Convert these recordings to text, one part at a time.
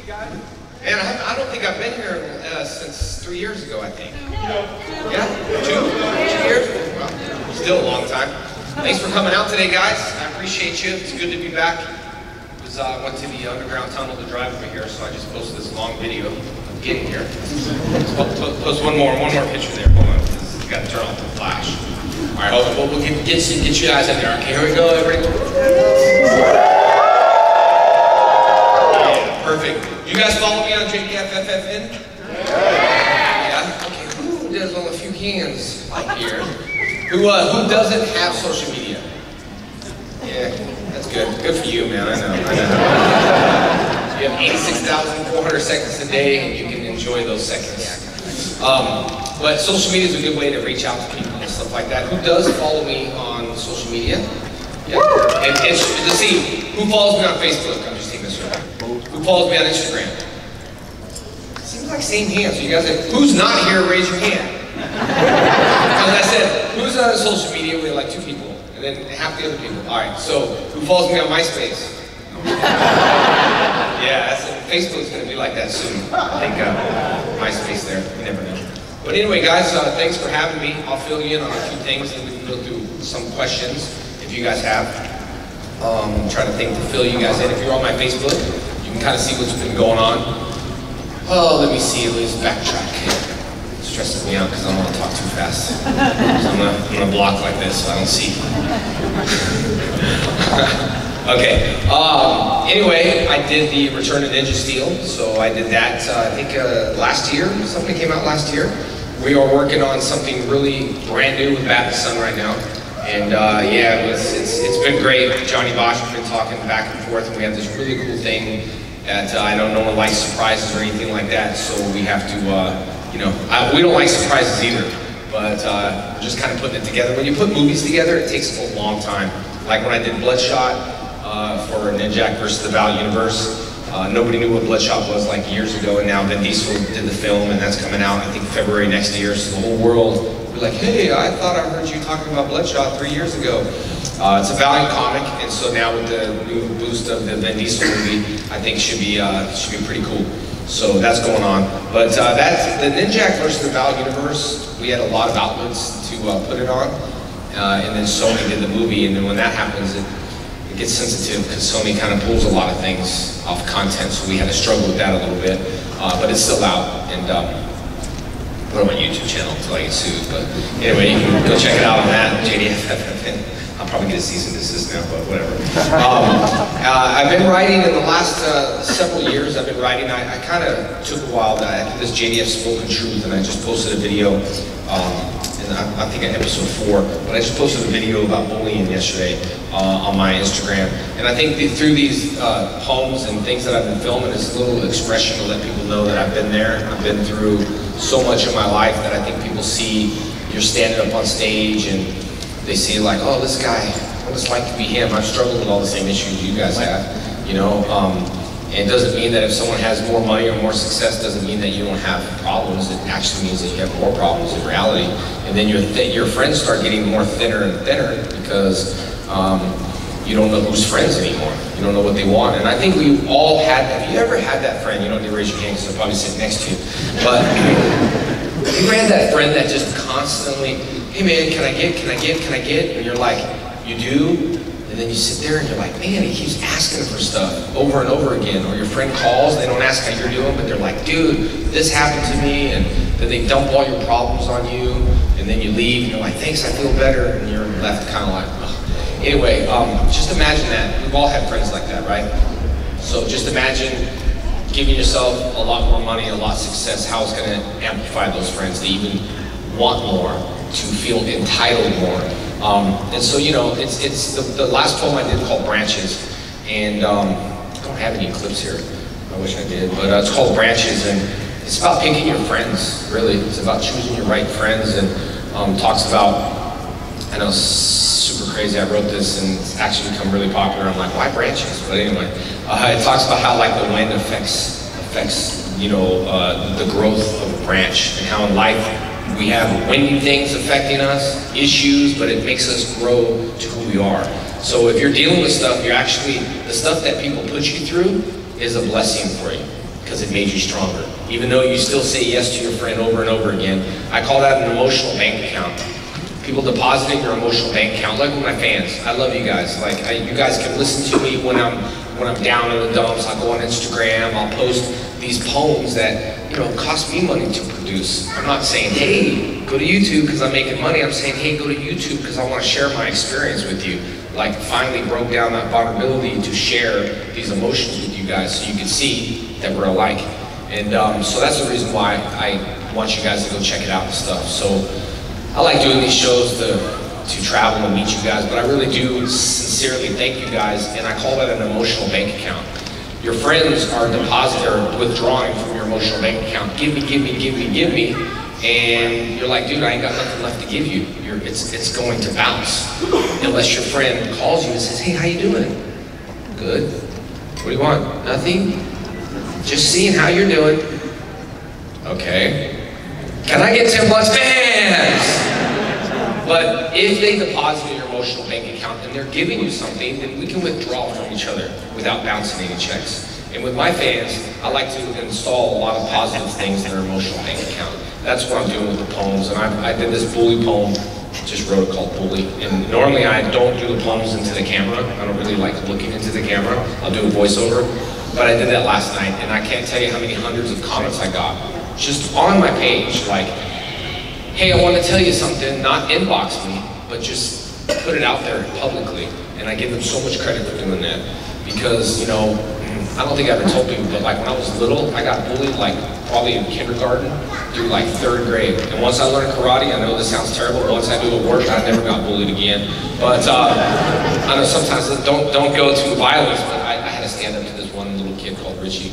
Man, I don't think I've been here since 3 years ago, I think. Yeah? 2 years? Well, still a long time. Thanks for coming out today, guys. I appreciate you. It's good to be back. I went to the underground tunnel to drive over here, so I just posted this long video of getting here. Post one more picture there. Hold on. You got to turn off the flash. All right, hold on. We'll get you guys in there. Okay, here we go, everybody. Yeah, perfect. You guys follow me on JDFFFN? Yeah. Okay. Ooh, there's only a few hands here. Who doesn't have social media? Yeah, that's good. Good for you, man. I know. You have 86,400 seconds a day, and you can enjoy those seconds. But social media is a good way to reach out to people and stuff like that. Who does follow me on social media? Yeah. And let's see, who follows me on Facebook? I'm just taking this right. Who follows me on Instagram? Seems like same hands. So you guys, who's not here? Raise your hand. As I said, who's on social media? We have like 2 people, and then half the other people. All right. So who follows me on MySpace? Yeah, Facebook's going to be like that soon. I think MySpace there. You never know. But anyway, guys, thanks for having me. I'll fill you in on a few things, and we can go through some questions if you guys have. Try to fill you guys in. If you're on my Facebook, you can kind of see what's been going on. Oh, let me see. Let's backtrack. It stresses me out because I don't want to talk too fast. So I'm gonna block like this so I don't see. Okay. Anyway, I did the Return to Ninja Steel, so I did that. I think last year. Something came out last year. We are working on something really brand new with Bat the Sun right now, and yeah, it's been great. Johnny Bosch has been talking back and forth, and we have this really cool thing that I know no one likes surprises or anything like that, so we have to, you know, we don't like surprises either, but we're just kind of putting it together. When you put movies together, it takes a long time. Like when I did Bloodshot for Ninjak versus the Val Universe, nobody knew what Bloodshot was like years ago, and now Vin Diesel did the film, and that's coming out, I think, February next year, so the whole world will be like, hey, I thought I heard you talking about Bloodshot 3 years ago. It's a Valiant comic, and so now with the new boost of the Vin Diesel movie, I think should be pretty cool. So that's going on. But that's the Ninjak versus the Val Universe. We had a lot of outlets to put it on, and then Sony did the movie, and then when that happens, it gets sensitive because Sony kind of pulls a lot of things off content, so we had to struggle with that a little bit. But it's still out, and put it on my YouTube channel until I get sued. But anyway, you can go check it out on that, JDFFFN. I'll probably get a cease and desist now, but whatever. I've been writing in the last several years. I've been writing. I kind of took a while. I did this JDF Spoken Truth, and I just posted a video. And I think episode 4, but I just posted a video about bullying yesterday on my Instagram. And I think through these poems and things that I've been filming, it's a little expression to let people know that I've been there. I've been through so much of my life that I think people see you're standing up on stage and they see like, oh, this guy, what it's like to be him. I've struggled with all the same issues you guys have, you know. And it doesn't mean that if someone has more money or more success doesn't mean that you don't have problems. It actually means that you have more problems in reality. And then your friends start getting more thinner and thinner because you don't know who's friends anymore. You don't know what they want. And I think we've all had, have you ever had that friend? You don't need to raise your hand because they'll probably sit next to you. But you had that friend that just constantly, hey man, can I get? And you're like, you do? And then you sit there and you're like, man, he keeps asking for stuff over and over again. Or your friend calls, they don't ask how you're doing, but they're like, dude, this happened to me. And then they dump all your problems on you. And then you leave and you're like, thanks, I feel better. And you're left kind of like, ugh. Anyway, just imagine that. We've all had friends like that, right? So just imagine giving yourself a lot more money, a lot of success, how it's going to amplify those friends to even want more, to feel entitled more. And so, you know, it's the last poem I did called Branches, and I don't have any clips here. I wish I did, but it's called Branches, and it's about picking your friends, really. It's about choosing your right friends, and talks about, I know, super crazy, I wrote this, and it's actually become really popular. I'm like, why branches? But anyway, it talks about how, like, the wind affects you know, the growth of a branch, and how in life, we have windy things affecting us, issues, but it makes us grow to who we are. So if you're dealing with stuff, you're actually, the stuff that people put you through is a blessing for you. because it made you stronger. Even though you still say yes to your friend over and over again, I call that an emotional bank account. People depositing your emotional bank account, like with my fans. I love you guys. Like, you guys can listen to me when I'm down in the dumps. I'll go on Instagram, I'll post these poems that, you know, cost me money to produce. I'm not saying, hey, go to YouTube because I'm making money. I'm saying, hey, go to YouTube because I want to share my experience with you. Like, finally broke down that vulnerability to share these emotions with you guys so you can see that we're alike. And so that's the reason why I want you guys to go check it out and stuff. So I like doing these shows to travel and meet you guys, but I really do sincerely thank you guys, and I call that an emotional bank account. Your friends are depositing or withdrawing from your emotional bank account. Give me, give me, give me, give me. And you're like, dude, I ain't got nothing left to give you. It's going to bounce. Unless your friend calls you and says, hey, how you doing? Good. What do you want? Nothing? Just seeing how you're doing. Okay. Can I get 10 bucks? Fans? But if they deposit in your emotional bank account and they're giving you something, then we can withdraw from each other without bouncing any checks. And with my fans, I like to install a lot of positive things in their emotional bank account. That's what I'm doing with the poems. And I did this bully poem, just wrote it called Bully. And normally I don't do the poems into the camera. I don't really like looking into the camera. I'll do a voiceover. But I did that last night, and I can't tell you how many hundreds of comments I got. Just on my page, like, hey, I want to tell you something, not inbox me, but just put it out there publicly. And I give them so much credit for doing that. Because, you know, I don't think I ever told people, but like when I was little, I got bullied like probably in kindergarten through like 3rd grade. And once I learned karate, I know this sounds terrible, but once I do it work, I never got bullied again. But I know sometimes don't go to violence, but I had to stand up to this one little kid called Richie.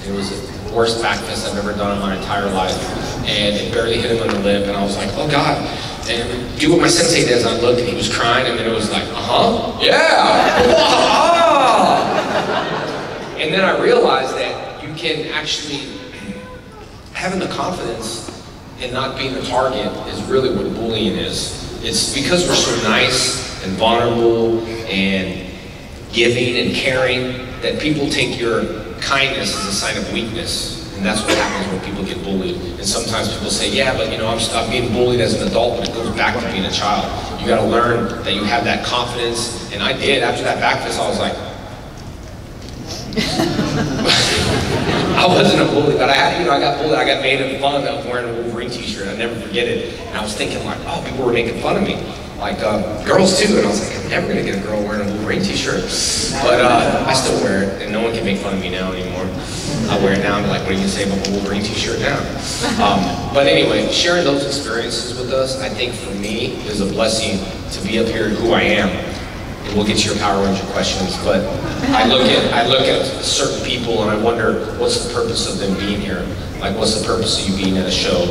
It was the worst back fist I've ever done in my entire life. And it barely hit him on the lip, and I was like, oh God. And do what my sensei does. I looked and he was crying, and then it was like, yeah. And then I realized that you can actually, having the confidence and not being the target is really what bullying is. It's because we're so nice and vulnerable and giving and caring that people take your kindness as a sign of weakness. And that's what happens when people get bullied. And sometimes people say, yeah, but you know, I'm being bullied as an adult, but it goes back to being a child. You gotta learn that you have that confidence. And I did. After that back fist, I was like, I wasn't a bully, but I got bullied. I got made fun of wearing a Wolverine t-shirt. I never forget it. And I was thinking like, oh, people were making fun of me. Like girls too. And I was like, I'm never gonna get a girl wearing a Wolverine t-shirt. But I still wear it, and no one can make fun of me now anymore. I wear it now and be like, what are you gonna say about a Wolverine t-shirt now? But anyway, sharing those experiences with us, I think for me, is a blessing to be up here who I am. And we'll get to your Power Ranger questions, but I look at certain people and I wonder, what's the purpose of them being here? Like, what's the purpose of you being at a show?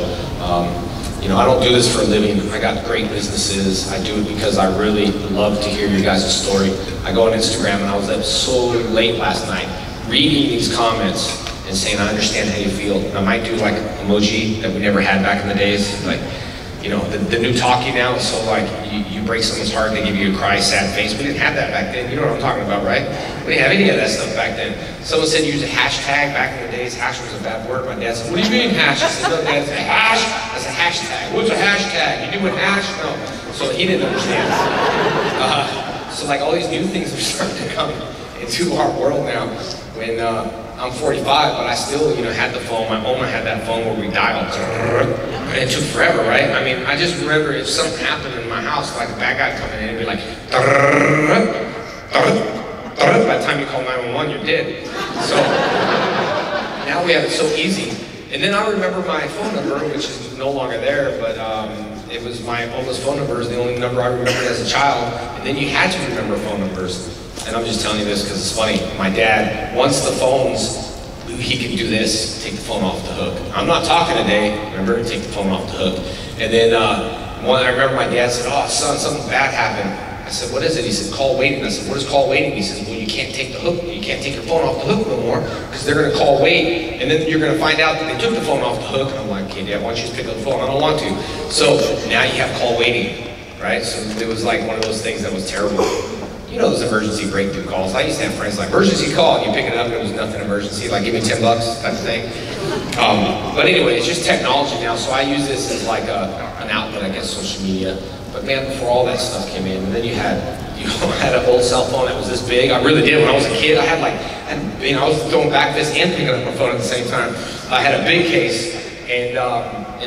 You know, I don't do this for a living. I got great businesses. I do it because I really love to hear your guys' story. I go on Instagram and I was up so late last night reading these comments and saying, I understand how you feel. And I might do like emoji that we never had back in the days. Like, you know, the new talkie now is so like, you break someone's heart and they give you a cry, sad face. We didn't have that back then. You know what I'm talking about, right? We didn't have any of that stuff back then. Someone said use a hashtag back in the days. Hash was a bad word. My dad said, what do you mean hash? I said, no, Dad, it's a hash. That's a hashtag. What's a hashtag? You doing hash? No. So he didn't understand. So like all these new things are starting to come into our world now. When I'm 45, but I still, you know, had the phone. My Oma had that phone where we dialed. And it took forever, right? I mean, I just remember if something happened in my house, like a bad guy coming in, it'd be like, by the time you call 911, you're dead. So now we have it so easy. And then I remember my phone number, which is no longer there, but it was my Oma's phone number is the only number I remembered as a child. And then you had to remember phone numbers. And I'm just telling you this because it's funny. My dad, once the phones, he can do this, take the phone off the hook. I'm not talking today, remember, take the phone off the hook. And then I remember my dad said, oh son, something bad happened. I said, what is it? He said, call waiting. I said, what is call waiting? He says, well, you can't take the hook, you can't take your phone off the hook no more because they're gonna call wait, and then you're gonna find out that they took the phone off the hook. And I'm like, okay, Dad, why don't you just pick up the phone? I don't want to. So now you have call waiting, right? So it was like one of those things that was terrible. You know those emergency breakthrough calls. I used to have friends like, emergency call, and you pick it up and it was nothing emergency, like give me $10 type of thing. But anyway, it's just technology now, so I use this as like an outlet, I guess, social media. But man, before all that stuff came in, and then you had an old cell phone that was this big. I really did. When I was a kid, I had like, I was throwing back this and picking up my phone at the same time. I had a big case, and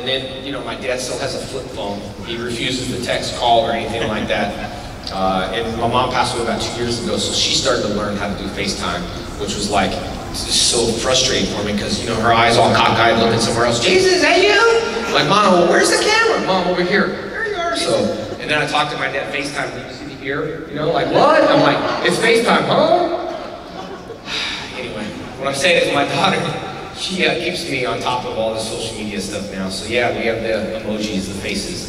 then, you know, my dad still has a flip phone. He refuses to text, call, or anything like that. And my mom passed away about 2 years ago, so she started to learn how to do FaceTime, which was like just so frustrating for me because, you know, her eyes all cockeyed looking somewhere else. Jason, is that you? I'm like, Mom, well, where's the camera? Mom, over here. There you are. So, and then I talked to my dad FaceTime. Did you see the ear? You know, like, what? I'm like, it's FaceTime, huh? Anyway, what I'm saying is my daughter, she keeps me on top of all the social media stuff now. So yeah, we have the emojis, the faces.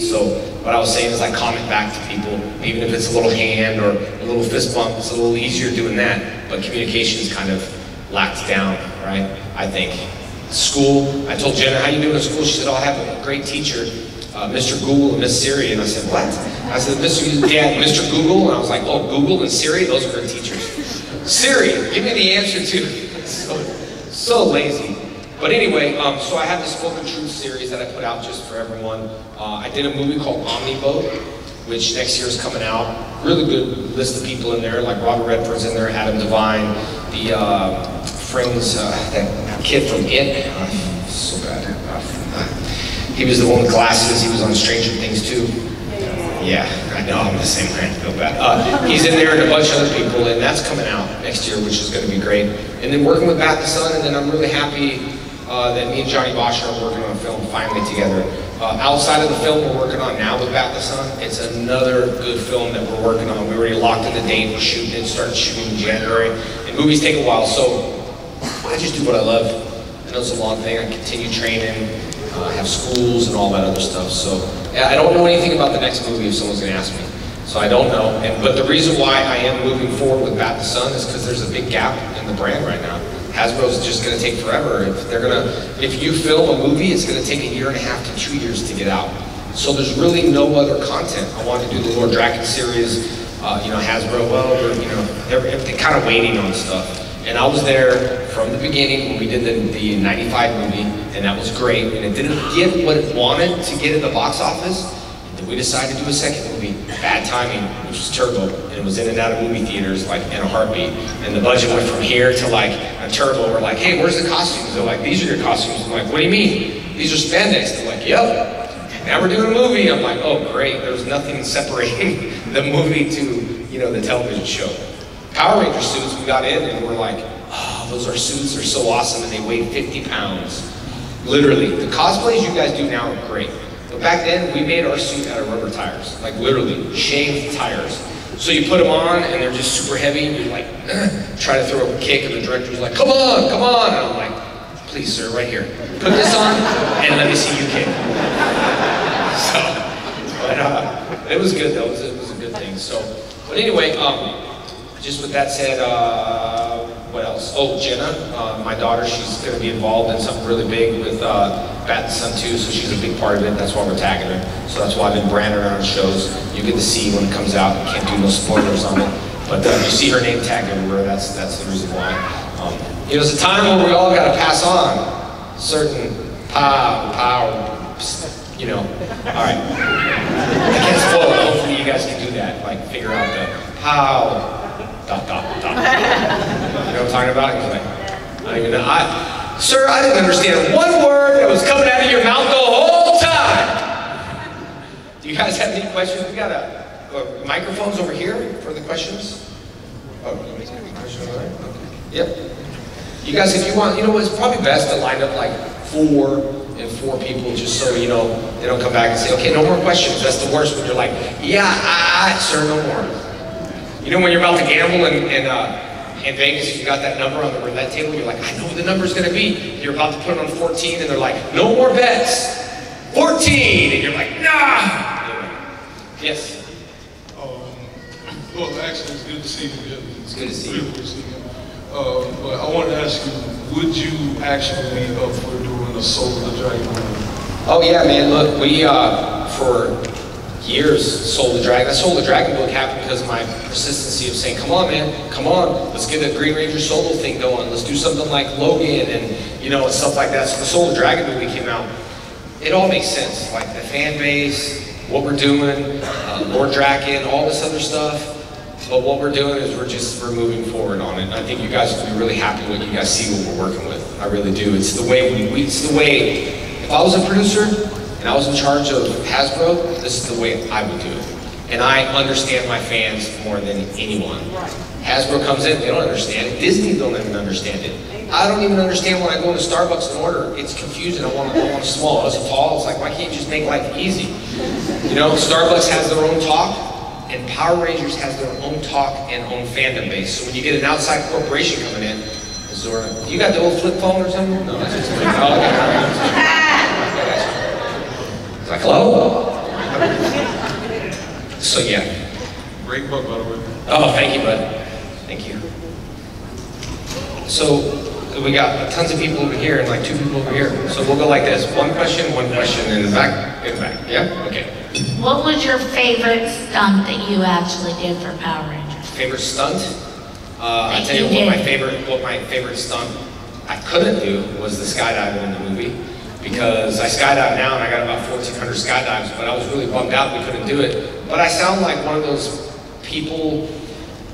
So what I was saying is I comment back to people, even if it's a little hand or a little fist bump, it's a little easier doing that. But communication is kind of lacked down, right? I think. School, I told Jenna, how you doing in school? She said, oh, I have a great teacher, Mr. Google and Miss Siri. And I said, what? I said, Mr. Google. And I was like, oh, Google and Siri, those are her teachers. Siri, give me the answer to. So lazy. But anyway, so I have the Spoken Truth series that I put out just for everyone. I did a movie called Omniboat, which next year is coming out. Really good list of people in there, like Robert Redford's in there, Adam Devine, the friends, that kid from It. So bad. He was the one with glasses. He was on Stranger Things too. Yeah, I know, I'm the same way, I feel bad. He's in there and a bunch of other people, and that's coming out next year, which is going to be great. And then working with Bat the Sun, and then I'm really happy that me and Johnny Bosch are working on a film finally together. Outside of the film we're working on now with Bat the Sun, it's another good film that we're working on. We already locked in the date, we're shooting it, started shooting in January. And movies take a while, so I just do what I love. I know it's a long thing, I continue training, have schools and all that other stuff. So I don't know anything about the next movie if someone's going to ask me. So I don't know. But the reason why I am moving forward with Bat the Sun is because there's a big gap in the brand right now. Hasbro's just going to take forever. If you film a movie, it's going to take 1.5 to 2 years to get out. So there's really no other content. I want to do the Lord Draken series. You know, Hasbro, well, you know, they're kind of waiting on stuff. And I was there from the beginning when we did the 95 movie, and that was great. And it didn't get what it wanted to get at the box office. And then we decided to do a second movie, bad timing, which was Turbo. And it was in and out of movie theaters like in a heartbeat. And the budget went from here to like a Turbo. We're like, hey, where's the costumes? They're like, these are your costumes. I'm like, what do you mean? These are spandex. They're like, yep. Now we're doing a movie. I'm like, oh, great. There's nothing separating the movie to, you know, the television show. Power Ranger suits, we got in and we're like, oh, those are suits, they're so awesome, and they weigh 50 pounds. Literally. The cosplays you guys do now are great. But back then, we made our suit out of rubber tires. Like literally, shaved tires. So you put them on and they're just super heavy, and you're like, try to throw a kick, and the director's like, come on, come on. And I'm like, please sir, right here. Put this on and let me see you kick. So, but it was good though, it was a good thing. So, but anyway, just with that said, what else? Oh, Jenna, my daughter, she's going to be involved in something really big with Bat the Sun too, so she's a big part of it. That's why we're tagging her. So that's why I've been branding her on shows. You get to see when it comes out. Can't do no spoilers on it. But you see her name tagged everywhere. That's the reason why. You know, it's a time where we all got to pass on certain power, you know. All right. I can't spoil it. Hopefully you guys can do that. Like, figure out the pow. Dot, dot, dot. You know what I'm talking about? He's like, I don't even know. Sir, I didn't understand one word that was coming out of your mouth the whole time. Do you guys have any questions? We got microphones over here for the questions. Oh, question over there? Okay. Yep. You guys, if you want, you know, it's probably best to line up like 4 and 4 people just so, you know, they don't come back and say, okay, no more questions. That's the worst when you're like, yeah, sir, no more. You know when you're about to gamble in Vegas, you got that number on the roulette table, you're like, I know what the number's going to be. You're about to put it on 14, and they're like, no more bets. 14! And you're like, nah! Yes? Well, actually, it's good to see you. It's good to see you. Good to see you. But I wanted to ask you, would you actually be up for doing a Soul of the Dragon movie? Oh yeah, man, look, we, for years, Soul the Dragon. That Soul the Dragon book happened because of my persistency of saying, come on, man, come on, let's get a Green Ranger solo thing going. Let's do something like Logan and, you know, and stuff like that. So the Soul the Dragon movie came out. It all makes sense, like the fan base, what we're doing, Lord Draken, all this other stuff. But what we're doing is we're moving forward on it. And I think you guys will be really happy when you guys see what we're working with. I really do. It's the way it's the way, if I was a producer and I was in charge of Hasbro, this is the way I would do it. And I understand my fans more than anyone. Hasbro comes in, they don't understand it. Disney don't even understand it. I don't even understand when I go into Starbucks and order. It's confusing. I want a small, I want a tall. It's like, why can't you just make life easy? You know, Starbucks has their own talk. And Power Rangers has their own talk and own fandom base. So when you get an outside corporation coming in, Zora, you got the old flip phone or something? No, that's just like, oh, it's like, hello? So yeah. Great book, by the way. Oh, thank you, bud. Thank you. So we got tons of people over here and like 2 people over here. So we'll go like this: one question, in the back, in the back. Yeah? Okay. What was your favorite stunt that you actually did for Power Rangers? Favorite stunt? I'll tell you what my favorite stunt I couldn't do was the skydiving in the movie, because I skydive now and I got about 1,400 skydives, but I was really bummed out we couldn't do it. But I sound like one of those people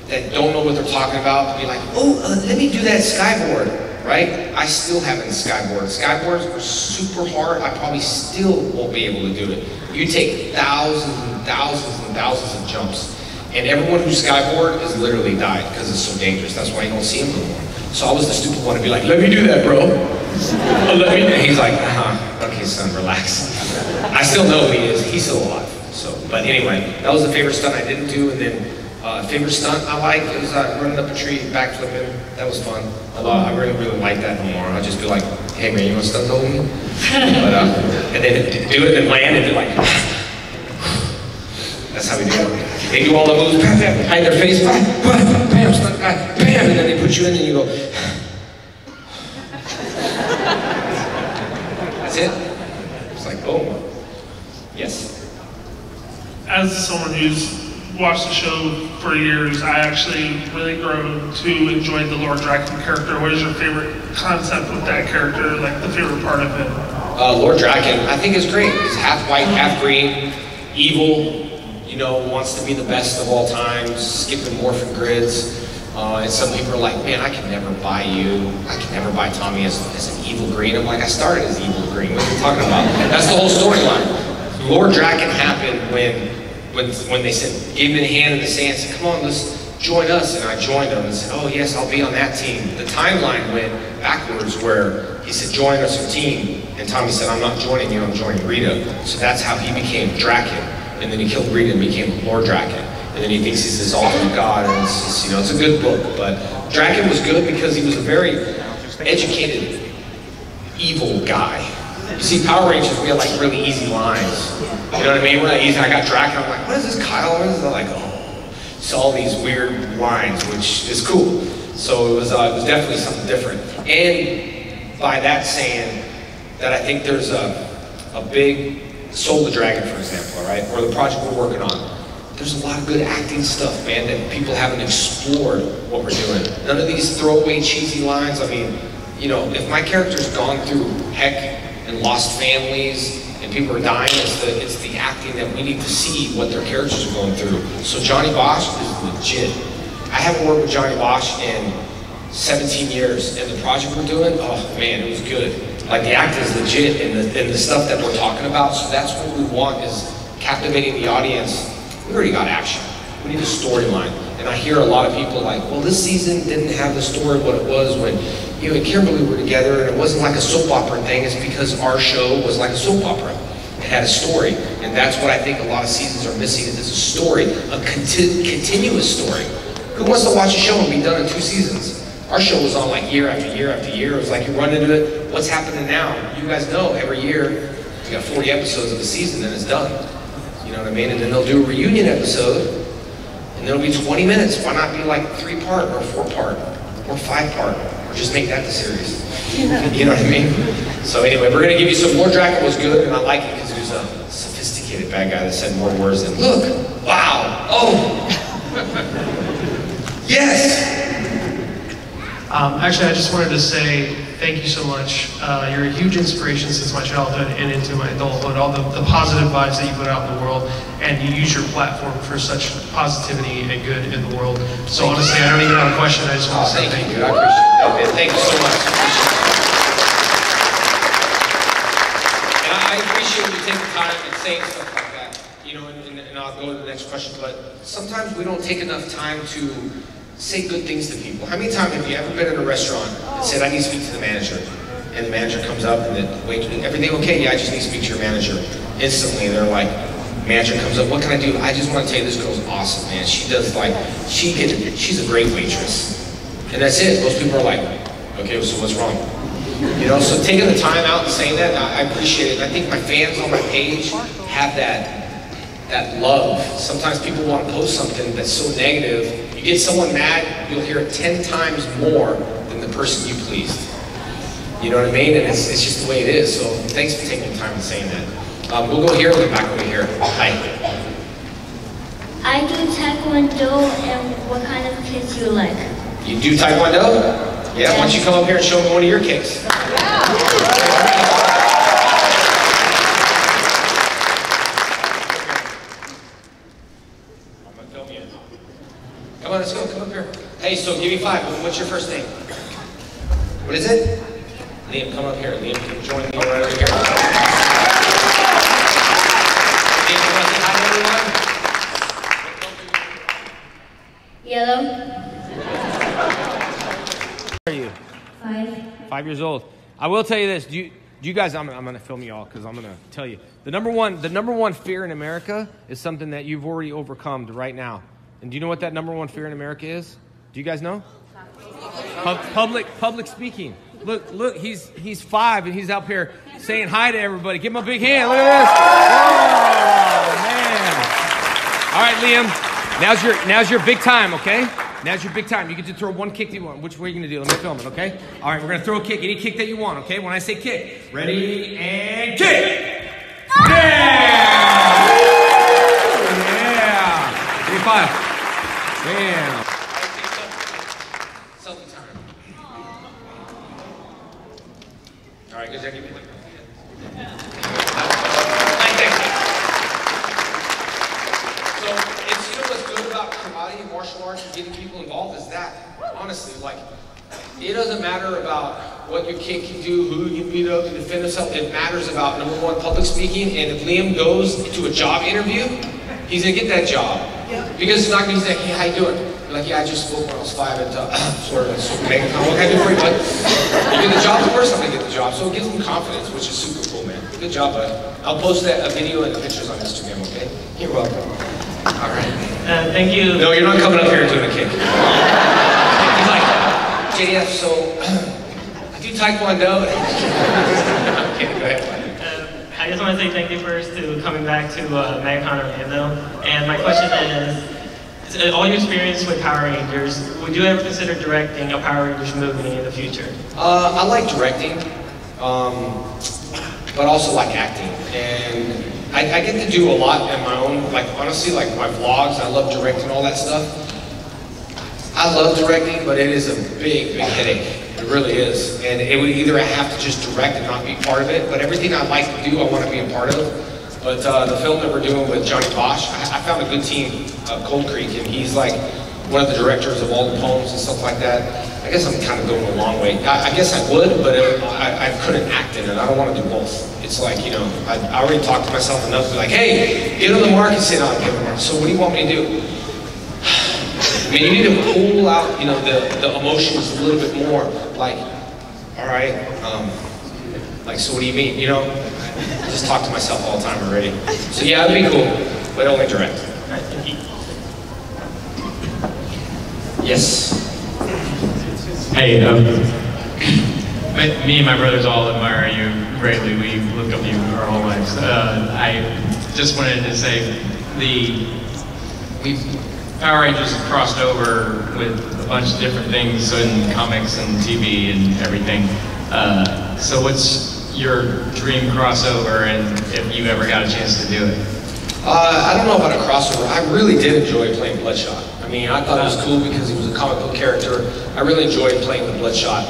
that don't know what they're talking about to be like, oh, let me do that skyboard. Right? I still haven't skyboarded. Skyboards are super hard. I probably still won't be able to do it. You take thousands and thousands and thousands of jumps. And everyone who skyboard has literally died because it's so dangerous. That's why you don't see them anymore. So I was the stupid one to be like, let me do that, bro. And he's like, okay, son, relax. I still know who he is. He's still alive. So, but anyway, that was the favorite stunt I didn't do. And then favorite stunt I like is running up a tree, backflipping. That was fun. I really, really like that no more. I'll just be like, hey man, you want to stunt double me? But, and then do it and land and do like, that's how we do it. They do all the moves, hide their face, bam, stunt guy, bam, and then they put you in and you go. That's it. It's like, boom. Yes. As someone who's watched the show for years, I actually really grow to enjoy the Lord Draken character. What is your favorite concept with that character, like the favorite part of it? Lord Draken, I think is great. He's half white, half green, evil, you know, wants to be the best of all times, skipping morphin grids. And some people are like, man, I can never buy you. I can never buy Tommy as an evil green. I'm like, I started as evil green. What are you talking about? That's the whole storyline. Lord Draken happened when they said, gave me the hand in the sand, said, come on, let's join us. And I joined them and said, oh yes, I'll be on that team. The timeline went backwards where he said, join us your team. And Tommy said, I'm not joining you, I'm joining Rita. So that's how he became Draken. And then he killed Rita and became Lord Draken. And then he thinks he's this ultimate god, and it's just, you know, it's a good book. But Draken was good because he was a very educated, evil guy. You see, Power Rangers, we had like really easy lines. You know what I mean? We're not easy. I got Draken, I'm like, what is this, Kyle? What is it? They're like, oh, it's all these weird lines, which is cool. So it was definitely something different. And by that saying that I think there's a big Soul the Dragon, for example, all right, or the project we're working on. There's a lot of good acting stuff, man, that people haven't explored what we're doing. None of these throwaway cheesy lines. I mean, you know, if my character's gone through heck and lost families and people are dying, it's the acting that we need to see what their characters are going through. So Johnny Bosch is legit. I haven't worked with Johnny Bosch in 17 years, and the project we're doing, oh man, it was good. Like the acting is legit, and the stuff that we're talking about, so that's what we want, is captivating the audience. We already got action. We need a storyline. And I hear a lot of people like, well, this season didn't have the story what it was when you and Kimberly were together, and it wasn't like a soap opera thing. It's because our show was like a soap opera. It had a story, and that's what I think a lot of seasons are missing, is a story, a continuous story. Who wants to watch a show and be done in 2 seasons? Our show was on like year after year after year. It was like you run into it, what's happening now? You guys know every year, you got 40 episodes of the season and it's done. You know what I mean? And then they'll do a reunion episode, and it'll be 20 minutes. Why not be like 3-part or 4-part or 5-part, or just make that the series? You know what I mean? So anyway, we're gonna give you some more. Draken was good, and I like it because it was was a sophisticated bad guy that said more words than look, wow, oh, yes. Actually, I just wanted to say thank you so much. You're a huge inspiration since my childhood and into my adulthood. All the positive vibes that you put out in the world, and you use your platform for such positivity and good in the world. So honestly, I don't even have a question. I just want to say thank you. I appreciate that, man. Thank you so much. And I appreciate you taking time and saying stuff like that. You know, and I'll go to the next question. But sometimes we don't take enough time to say good things to people. How many times have you ever been in a restaurant and said, I need to speak to the manager? And the manager comes up and the waiter, everything okay? Yeah, I just need to speak to your manager. Instantly, they're like, manager comes up, what can I do? I just want to tell you this girl's awesome, man. She does like, she's a great waitress. And that's it. Most people are like, okay, so what's wrong? You know, so taking the time out and saying that, I appreciate it. I think my fans on my page have that love. Sometimes people want to post something that's so negative. You get someone mad, you'll hear it 10 times more than the person you pleased. You know what I mean? And it's just the way it is. So thanks for taking the time and saying that. We'll go here, we'll go back over here. Hi. I do Taekwondo, and what kind of kicks you like? You do Taekwondo? Yeah, why don't you come up here and show me one of your kicks? Come on, let's go, come up here. Hey, so give me 5. What's your first name? What is it? Liam, come up here. Liam, join me right over here. Liam, you want to say hi to everyone? Yellow. How are you? 5. 5 years old. I will tell you this. Do you guys? I'm going to film you all because I'm going to tell you the number one fear in America is something that you've already overcome right now. And do you know what that number one fear in America is? Do you guys know? Public speaking. Look, he's 5 and he's up here saying hi to everybody. Give him a big hand. Look at this. Oh, man. All right, Liam. Now's your big time, okay? Now's your big time. You get to throw one kick that you want. Which way are you going to do? Let me film it, okay? All right, we're going to throw a kick. Any kick that you want, okay? When I say kick. Ready, and kick! Yeah! Yeah! Give me 5. Damn. Selfie time. All right, good job. Give me So, it's, you know what's good about karate, martial arts, and getting people involved is that, honestly, like, it doesn't matter about what your kid can do, who you can beat up, to defend himself. It matters about, number one, public speaking, and if Liam goes to a job interview, he's gonna get that job. Because it's not gonna be like, hey, how you doing? You're like, yeah, I just spoke when I was 5 at sort of MegaCon. What can I do for you, bud? You get the job, of course I'm gonna get the job. So it gives them confidence, which is super cool, man. Good job, bud. I'll post a video and the pictures on Instagram, okay? You're welcome. All right. Thank you. No, you're not coming up here and doing a kick. He's like, JDF, so I do Taekwondo. Okay, go ahead. I just want to say thank you first to coming back to MegaCon Orlando. And my question is, all your experience with Power Rangers, would you ever consider directing a Power Rangers movie in the future? I like directing, but also like acting. And I get to do a lot in my own, like honestly, like my vlogs, I love directing all that stuff. I love directing, but it is a big, big headache. It really is. And it would either I have to just direct and not be part of it, but everything I like to do, I want to be a part of. But the film that we're doing with Johnny Bosch, I found a good team, Cold Creek, and he's like one of the directors of all the poems and stuff like that. I guess I'm kind of going a long way. I guess I would, but I couldn't act in it. I don't want to do both. It's like, you know, I already talked to myself enough to be like, hey, get on the mark and sit on it. So what do you want me to do? I mean, you need to pull out, you know, the emotions a little bit more. Like, all right, like, so what do you mean? You know, I just talk to myself all the time already. So yeah, it'd be cool, but only direct. All right, thank you. Yes. Hey, me and my brothers all admire you greatly. We've looked up to you our whole lives. I just wanted to say Power Rangers have crossed over with a bunch of different things in comics and TV and everything. So what's your dream crossover and if you ever got a chance to do it? I don't know about a crossover. I really did enjoy playing Bloodshot. I mean, I thought it was cool because he was a comic book character. I really enjoyed playing with Bloodshot.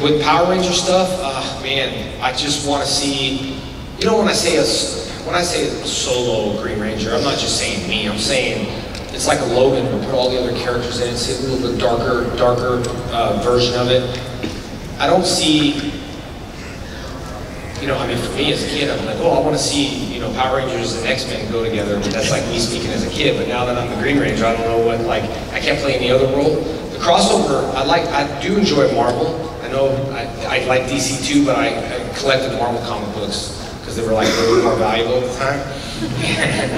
With Power Ranger stuff, man, I just want to see, you know, when I say a solo Green Ranger, I'm not just saying me, I'm saying it's like a Logan, but put all the other characters in it, see a little bit darker version of it. I don't see, you know, I mean, for me as a kid, I'm like, oh, I want to see, you know, Power Rangers and X-Men go together. That's like me speaking as a kid, but now that I'm the Green Ranger, I don't know what, like, I can't play any other role. The crossover, I do enjoy Marvel. I know I like DC too, but I collected Marvel comic books because they were like a little more valuable at the time.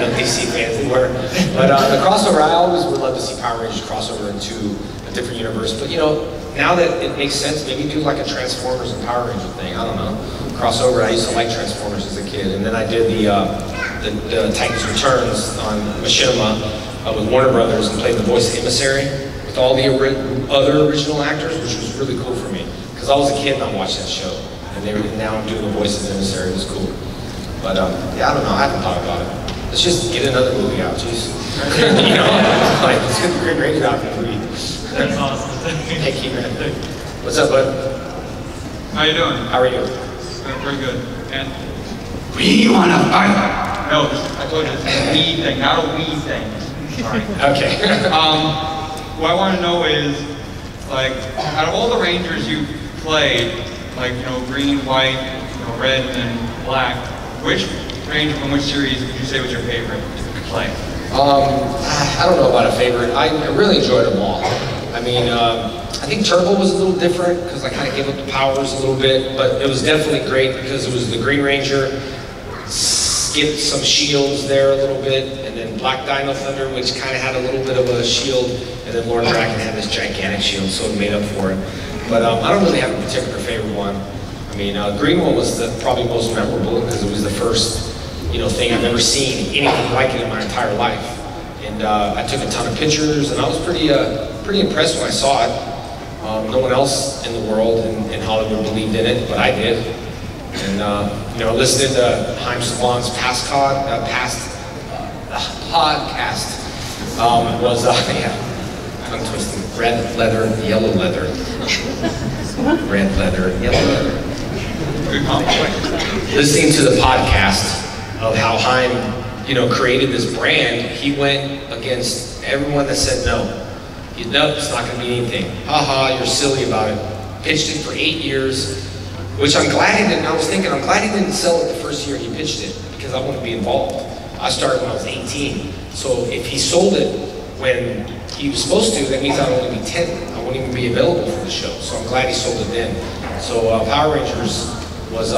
No DC fans they were. But the crossover, I always would love to see Power Rangers crossover into a different universe. But you know, now that it makes sense, maybe do like a Transformers and Power Ranger thing. I don't know. Crossover. I used to like Transformers as a kid, and then I did the Titans Returns on Machinima with Warner Brothers and played the voice of Emissary with all the other original actors, which was really cool for me. Because I was a kid and I watched that show, and now I'm doing the voice of Emissary. It was cool. But yeah, I don't know. I haven't thought about it. Let's just get another movie out, jeez. You know, like let's get the Green Ranger out in the movie. That's awesome. Thank you, man. What's up, bud? How you doing? How are you? Pretty good. And We wanna fight. no, I told you it's a we thing, not a we thing. Sorry. Okay. What I want to know is, like, out of all the Rangers you've played, like, you know, green, white, you know, red, and black, which Ranger from which series would you say was your favorite to play? I don't know about a favorite. I really enjoyed them all. I mean, I think Turbo was a little different because I kind of gave up the powers a little bit, but it was definitely great because it was the Green Ranger, skipped some shields there a little bit, and then Black Dino Thunder, which kind of had a little bit of a shield, and then Lord Draken had this gigantic shield, so it made up for it. But I don't really have a particular favorite one. I mean, Green one was probably most memorable because it was the first, you know, thing I've ever seen anything like it in my entire life. And I took a ton of pictures, and I was pretty impressed when I saw it. No one else in the world in Hollywood believed in it, but I did. And you know, listening to Haim Saban's past podcast was yeah, tongue twisting. Red leather, yellow leather. Red leather, yellow leather. Good compliment. Listening to the podcast of how Haim, you know, created this brand, he went against everyone that said no. Nope, it's not going to be anything. Haha, you're silly about it. Pitched it for 8 years, which I'm glad he didn't. I was thinking, I'm glad he didn't sell it the first year he pitched it because I wouldn't be involved. I started when I was 18. So if he sold it when he was supposed to, that means I'd only be 10. I wouldn't even be available for the show. So I'm glad he sold it then. So Power Rangers was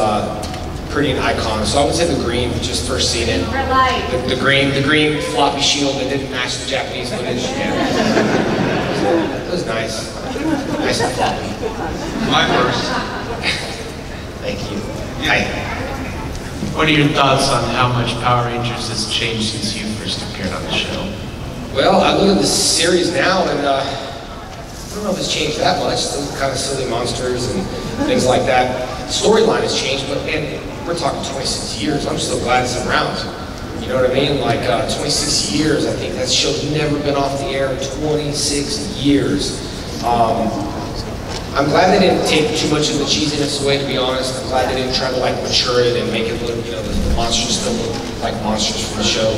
pretty an icon. So I would say the green, just first seeing it. The green floppy shield that didn't match the Japanese footage. Yeah. It was nice. Nice and floppy. My first. Thank you. Hi. What are your thoughts on how much Power Rangers has changed since you first appeared on the show? Well, I look at the series now, and I don't know if it's changed that much. Still kind of silly monsters and things like that. The storyline has changed, but man, we're talking 26 years. I'm still glad it's around. You know what I mean? Like 26 years, I think that show's never been off the air in 26 years. I'm glad they didn't take too much of the cheesiness away, to be honest. I'm glad they didn't try to like mature it and make it look, you know, the monsters still look like monsters from the show.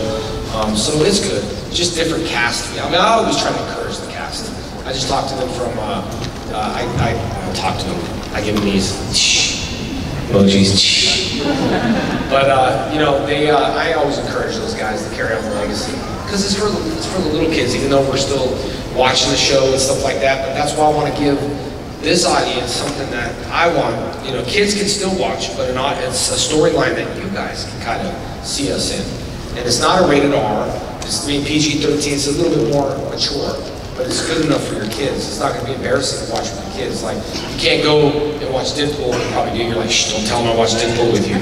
So it's good. Just different cast. I mean, I always try to encourage the cast. I just talk to them from, I talk to them. I give them these emojis. But you know, I always encourage those guys to carry on the legacy because it's for the little kids. Even though we're still watching the show and stuff like that, but that's why I want to give this audience something that I want. You know, kids can still watch, but it's a storyline that you guys can kind of see us in. And it's not a rated R. It's PG-13. It's a little bit more mature, but it's good enough for your kids. It's not going to be embarrassing to watch with the kids. Like, you can't go and watch Deadpool, and probably do. You're like, shh, don't tell them I watched Deadpool with you.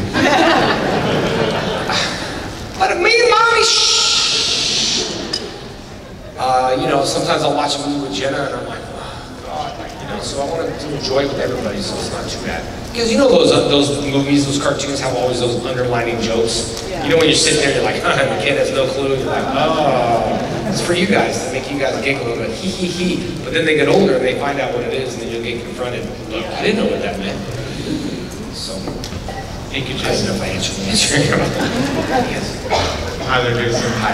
But me and mommy, shh. You know, sometimes I'll watch a movie with Jenna, and I'm like, oh, God, like, you know, around, so I want to enjoy it with everybody, so it's not too bad. Because you know those movies, those cartoons have always those underlining jokes. You know when you're sitting there, you're like, and the kid has no clue, you're like, oh, it's for you guys, to make you guys giggle a little bit, hee. But then they get older and they find out what it is, and then you'll get confronted. Look, I didn't know what that meant. So, thank you, Jason. I don't know if I answered the answer. Yes. Hi there, Jason. Hi.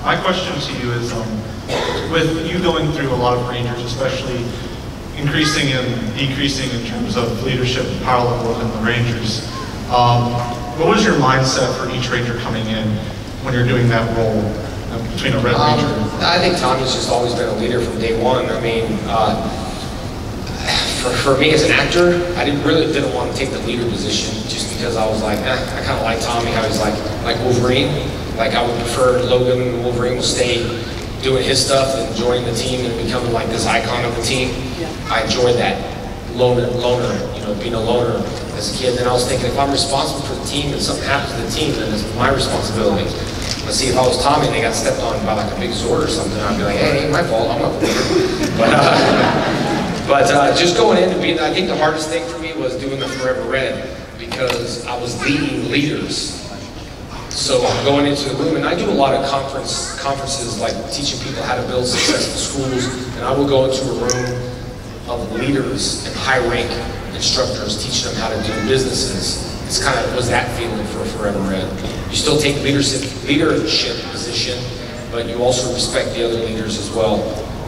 My question to you is, with you going through a lot of Rangers, especially increasing and decreasing in terms of leadership and power level within the Rangers, what was your mindset for each Ranger coming in when you're doing that role between a Red Ranger? I think Tommy's just always been a leader from day one. I mean, for me as an actor, I really didn't want to take the leader position just because I was like, I kind of like Tommy, how he's like Wolverine. Like I would prefer Logan and Wolverine will stay doing his stuff and joining the team and becoming like this icon of the team. Yeah. I enjoyed that loner, being a loner as a kid. Then I was thinking, if I'm responsible for the team and something happens to the team, then it's my responsibility. Let's see, if I was Tommy and they got stepped on by like a big Zord or something, I'd be like, hey, it ain't my fault, I'm not the leader. But just going in and being, I think the hardest thing for me was doing the Forever Red because I was leading leaders. So I'm going into the room, and I do a lot of conferences, like teaching people how to build successful schools, and I will go into a room of leaders and high-rank instructors, teaching them how to do businesses. It's kind of was that feeling for Forever Red. You still take leadership position, but you also respect the other leaders as well,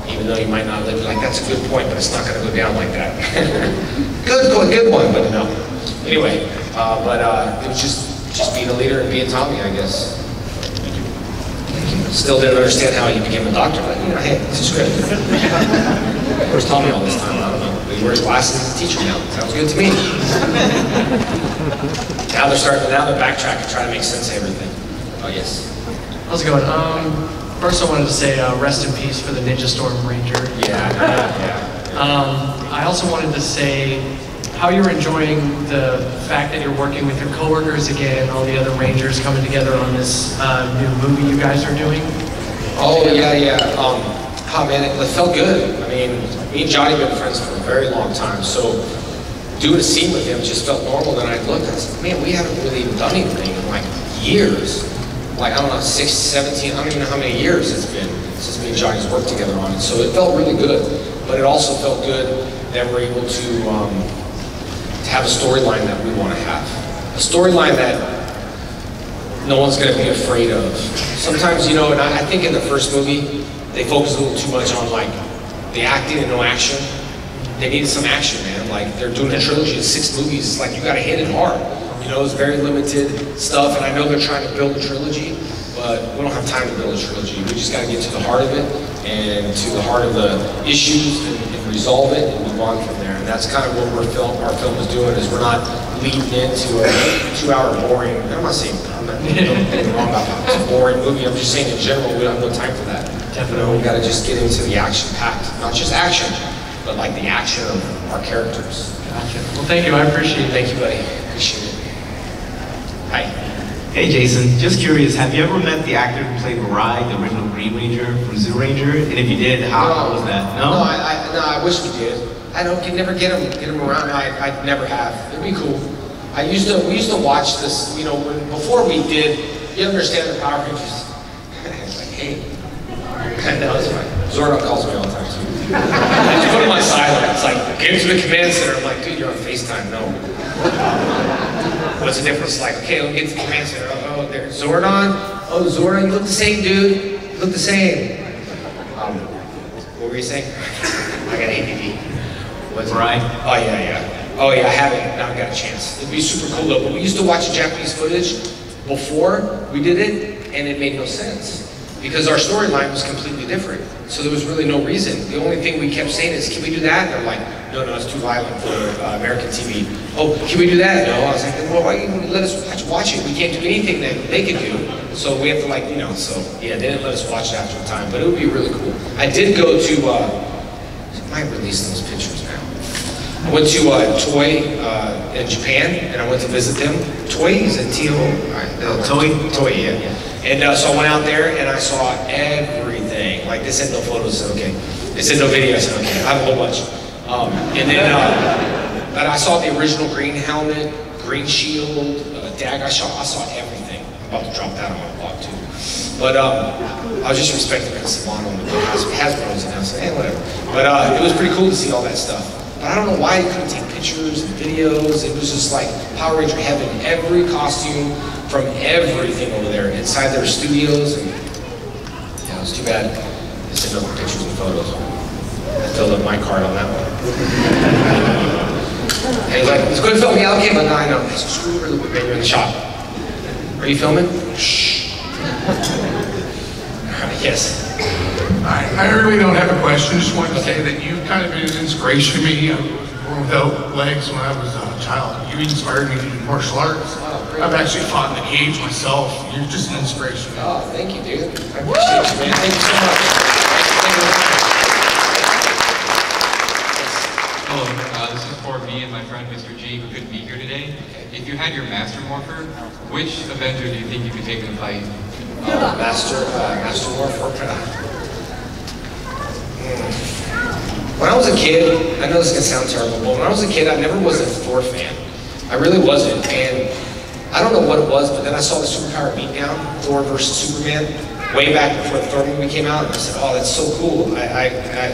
even though you might not live like that's a good point, but it's not going to go down like that. good one, but no. Anyway, it was just being a leader and being Tommy, I guess. Still didn't understand how he became a doctor, but hey, it's a script. Where's Tommy all this time? I don't know. He wears glasses as a teacher now. Sounds good to me. Now they're backtracking, trying to make sense of everything. Oh, yes. How's it going? First I wanted to say rest in peace for the Ninja Storm Ranger. Yeah. I also wanted to say how you're enjoying the fact that you're working with your coworkers again, all the other Rangers coming together on this new movie you guys are doing. Oh, yeah. Man, it felt good. I mean, me and Johnny have been friends for a very long time, so doing a scene with him just felt normal. Then I looked and I said, man, we haven't really done anything in like years. Like, I don't know, 6, 17, I don't even know how many years it's been since me and Johnny's worked together on it. So it felt really good, but it also felt good that we're able to have a storyline that we want to have. A storyline that no one's going to be afraid of. Sometimes, and I think in the first movie, they focused a little too much on like the acting and no action. They needed some action, man. Like they're doing a trilogy of 6 movies. It's like you got to hit it hard. It's very limited stuff, and I know they're trying to build a trilogy, but we don't have time to build a trilogy. We just got to get to the heart of it and to the heart of the issues and resolve it and move on from there. And that's kind of what our film is doing. Is we're not leading into a 2-hour boring. I'm not saying don't get me wrong about that. It's a boring movie. I'm just saying in general we don't have no time for that. Definitely, we got to just get into the action-packed, not just action, but like the action of our characters. Gotcha. Well, thank you. I appreciate it. Thank you, buddy. Appreciate it. Hi. Hey Jason, just curious, have you ever met the actor who played Mirai, the original Green Ranger from Zoo Ranger? And if you did, how was that? No? No, I wish we did. I can never get him around. I never have. It'd be cool. We used to watch this, before we did, you understand the Power Rangers? It's like, hey. No, it's fine. Zordon calls me all the time too. I just put him on silent. It's like, get to the command center. I'm like, dude, you're on FaceTime. No. What's the difference? Like, okay, we'll get to the command center. Oh, there's Zordon. Oh, Zordon, you look the same, dude. You look the same. What were you saying? I got ADD. What's right? Oh, yeah. Oh, yeah, I haven't. Now I got a chance. It'd be super cool, though. But we used to watch the Japanese footage before we did it, and it made no sense. Because our storyline was completely different. So there was really no reason. The only thing we kept saying is, can we do that? And they're like, no, it's too violent for American TV. Oh, can we do that? No. I was like, well, why don't you let us watch it? We can't do anything that they can do. So we have to so yeah, they didn't let us watch it after the time, but it would be really cool. I did go to, I might release those pictures now. I went to Toei in Japan, and I went to visit them. Toei is a Toei, yeah. And so I went out there and I saw everything. Like they said no photos, I said okay. They said no video, I said okay. I have a whole bunch. And then, but I saw the original green helmet, green shield, dag. I saw everything. I'm about to drop that on my blog too. But I was just respecting Chris Savano and the Hasbro's and I was like, hey, whatever. But it was pretty cool to see all that stuff. But I don't know why you couldn't take pictures and videos. It was just like Power Ranger heaven. Every costume from everything over there inside their studios. And yeah, it was too bad. They sent over pictures and photos. I filled up my card on that one. And he's like, it's good to film. Yeah, okay, but no, I know. I said, screw it, really quick, baby, in the shop. Are you filming? Shh. All right, yes. I really don't have a question. Just wanted to say that you've kind of been an inspiration to me. I was born without legs when I was a child. You inspired me to do martial arts. I've actually fought in the cage myself. You're just an inspiration. Oh, thank you, dude. I appreciate you, man. Thank you so much. Hello, this is for me and my friend Mr. G, who couldn't be here today. If you had your Master Morpher, which Avenger do you think you could take in a fight? Master Morpher. When I was a kid, I know this is gonna sound terrible, but when I was a kid, I never was a Thor fan. I really wasn't, and I don't know what it was, but then I saw the superpower beatdown, Thor versus Superman, way back before the Thor movie came out, and I said, oh, that's so cool. I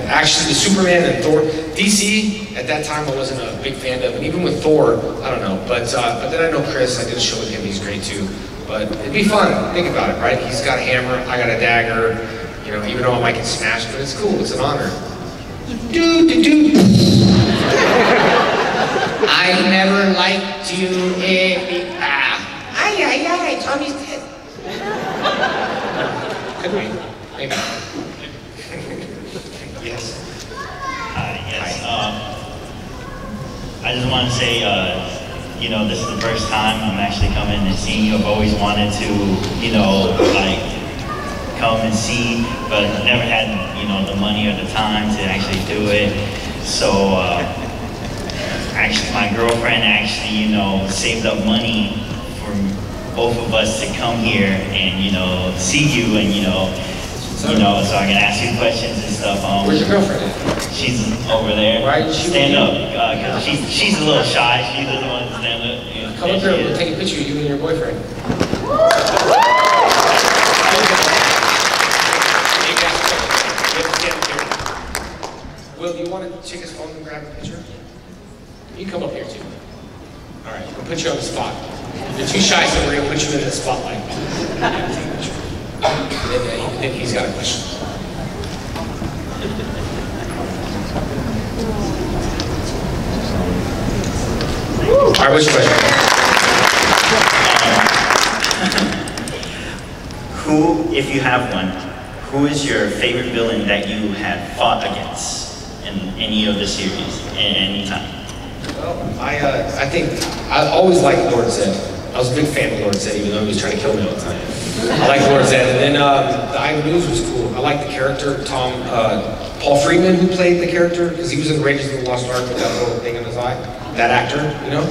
actually, the Superman and Thor, DC, at that time I wasn't a big fan of, and even with Thor, I don't know, but then I know Chris, I did a show with him, he's great too. But it'd be fun, think about it, right? He's got a hammer, I got a dagger, you know, even though I might get smashed, but it's cool, it's an honor. I never liked you, Ay, Tommy's dead. Could be, maybe. Yes. Yes. I just want to say, you know, this is the first time I'm actually coming and seeing you. I've always wanted to, you know, like, come and see, but never had, you know, the money or the time to actually do it. So, actually, my girlfriend actually, you know, saved up money for both of us to come here and, you know, see you and, you know, so I can ask you questions and stuff. Where's your girlfriend at? She's over there. Why is she stand up, because she's a little shy. She doesn't want to stand up. You know, come up here, we'll take a picture of you and your boyfriend. Will, do you want to take his phone and grab a picture? You can come up here too. All right, we'll put you on the spot. You're too shy, so we're going to put you in the spotlight. Then he's got a question. All right, what's your question? Who, if you have one, who is your favorite villain that you have fought against in any of the series at any time? Well, I think I always liked Lord Zed. I was a big fan of Lord Zed, even though he was trying to kill me all the time. I liked Lord Zed, and then the Ivan News was cool. I liked the character, Paul Freeman, who played the character, because he was in Raiders of the Lost Ark with that little thing in his eye. That actor, you know?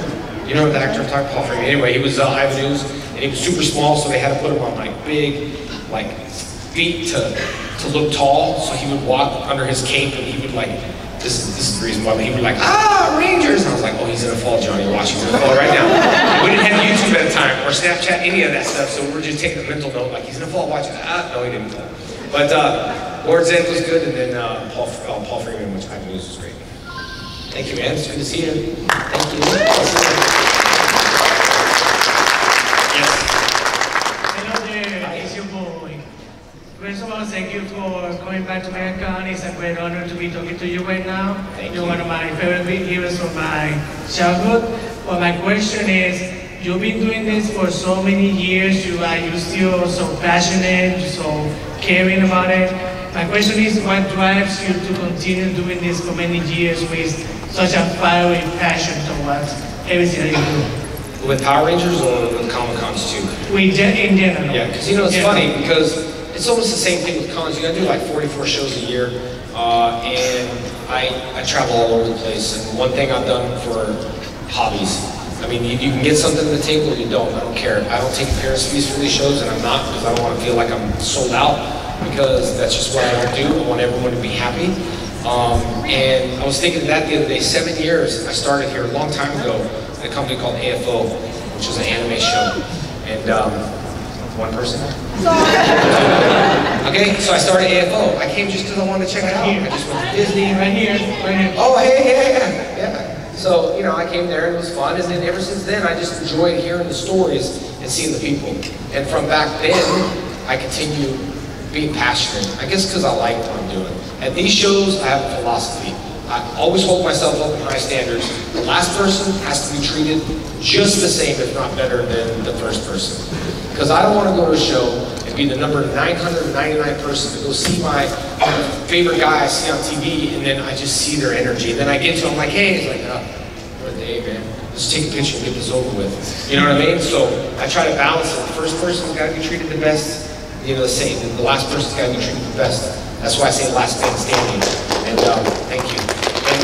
You know the actor I'm talking about? Paul Freeman. Anyway, he was Ivan News, and he was super small, so they had to put him on like big, like feet to look tall, so he would walk under his cape, and he would like, this is the reason why, but he would be like, Rangers! And I was like, oh, he's gonna fall, Johnny, watch, he's gonna fall right now. We didn't have YouTube at the time, or Snapchat, any of that stuff, so we were just taking a mental note, like, he's gonna fall, watch it. No, he didn't fall. But Lord Zed was good, and then Paul Freeman, which I knew was great. Thank you, man, it's good to see you. Thank you. Yes. Hello there, it's your boy. First of all, thank you for coming back to MegaCon. It's a great honor to be talking to you right now. You're one of my favorite heroes from my childhood. But my question is, you've been doing this for so many years. You're still so passionate, so caring about it. My question is, what drives you to continue doing this for many years with such a fiery passion towards everything that you do? With Power Rangers or with Comic-Cons too? In general. Yeah, because you know, it's funny, because it's almost the same thing with cons. You know, I do like 44 shows a year, and I travel all over the place. And one thing I've done for hobbies, I mean, you can get something to the table or you don't. I don't care. I don't take appearance fees for these shows, and I'm not, because I don't want to feel like I'm sold out, because that's just what I don't do. I want everyone to be happy. And I was thinking of that the other day. 7 years, I started here a long time ago at a company called AFO, which was an anime show. And one person? Okay, so I started AFO. I came just because I wanted to check it out. I just went to Disney. Right here. Oh, hey, yeah. So, you know, I came there and it was fun. And then ever since then, I just enjoyed hearing the stories and seeing the people. And from back then, I continue being passionate. I guess because I like what I'm doing. At these shows, I have a philosophy. I always hold myself up in high standards. The last person has to be treated just the same, if not better, than the first person. Because I don't want to go to a show and be the number 999 person to go see my favorite guy I see on TV, and then I just see their energy. And then I get to him like, hey, it's like, oh, what a day, man. Just take a picture and get this over with. You know what I mean? So I try to balance it. The first person's got to be treated the best, you know, the same. The last person's got to be treated the best. That's why I say last man standing. And thank you. And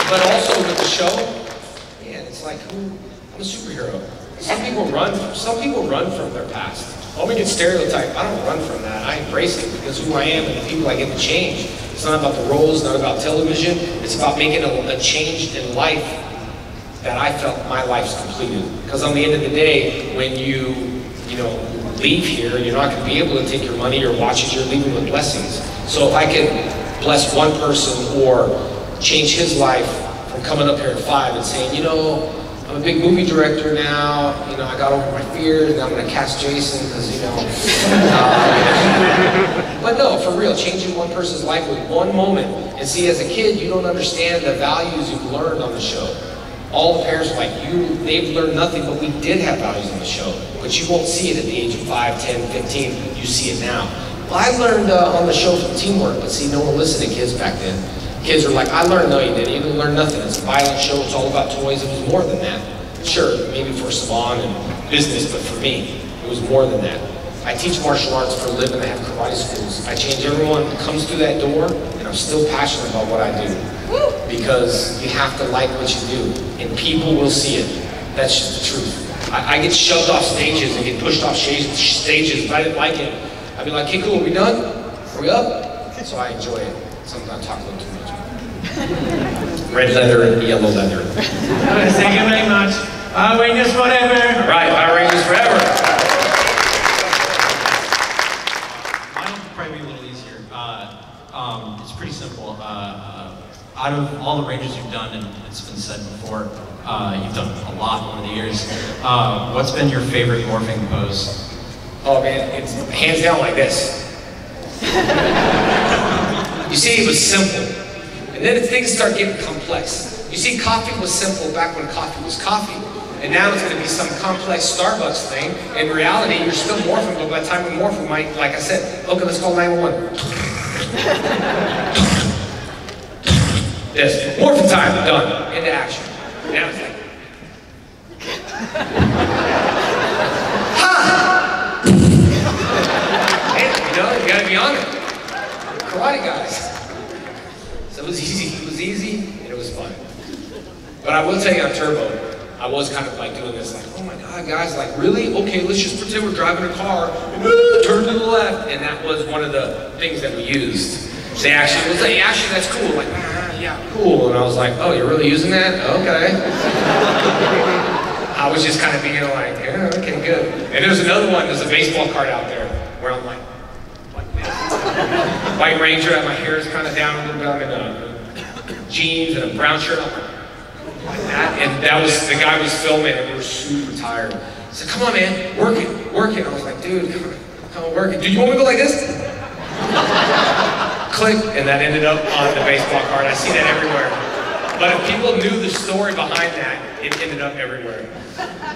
but also with the show, man, it's like, I'm a superhero. Some people run from their past. Oh, we get stereotyped. I don't run from that. I embrace it because who I am and the people I get to change. It's not about the roles, not about television. It's about making a change in life that I felt my life's completed. Because on the end of the day, when you leave here, you're not going to be able to take your money or watches. You're leaving with blessings. So if I can bless one person or change his life from coming up here at 5 and saying, you know, I'm a big movie director now, you know, I got over my fears and I'm going to cast Jason because, you know. But no, for real, changing one person's life with one moment. And see, as a kid, you don't understand the values you've learned on the show. All the parents are like, they've learned nothing, but we did have values on the show. But you won't see it at the age of 5, 10, 15. You see it now. Well, I learned on the show from teamwork, but see, no one listened to kids back then. Kids are like, I learned. No, you didn't. You didn't learn nothing. It's a violent show. It's all about toys. It was more than that. Sure, maybe for Savon and business, but for me, it was more than that. I teach martial arts for a living. I have karate schools. I change everyone that comes through that door, and I'm still passionate about what I do. Because you have to like what you do, and people will see it. That's just the truth. I get shoved off stages and get pushed off stages. If I didn't like it, I'd be like, okay, cool, are we done? Are we up? So I enjoy it. Sometimes I talk a little too much. Red leather and yellow leather. Thank you very much. Power Rangers forever. All right, Power Rangers forever. Mine will probably be a little easier. It's pretty simple. Out of all the Rangers you've done, and it's been said before, you've done a lot over the years. What's been your favorite morphing pose? Oh man, it's hands down like this. You see, it was simple. And then things start getting complex. You see, coffee was simple back when coffee was coffee. And now it's going to be some complex Starbucks thing. In reality, you're still morphing, but by the time we morph, we might, like I said, okay, let's call 911. This, morphing time, done, into action. Now it's like, ha! Hey, you know, you gotta be on it. Karate guys. So it was easy, and it was fun. But I will tell you on Turbo, I was kind of like doing this, like, oh my God, guys, like, really? Okay, let's just pretend we're driving a car, and turn to the left. And that was one of the things that we used. They actually was like, actually, that's cool. Like, yeah, cool. And I was like, oh, you're really using that? Okay. I was just kind of being like, yeah, okay, good. And there's another one, there's a baseball card out there, where I'm like this. White Ranger, my hair is kind of down a little bit. I'm in jeans and a brown shirt. I'm like that. And that was, the guy was filming, and we were super tired. He said, come on, man, work it, work it. I was like, dude, come on, work it. Do you want me to go like this? Click, and that ended up on the baseball card. I see that everywhere. But if people knew the story behind that, it ended up everywhere.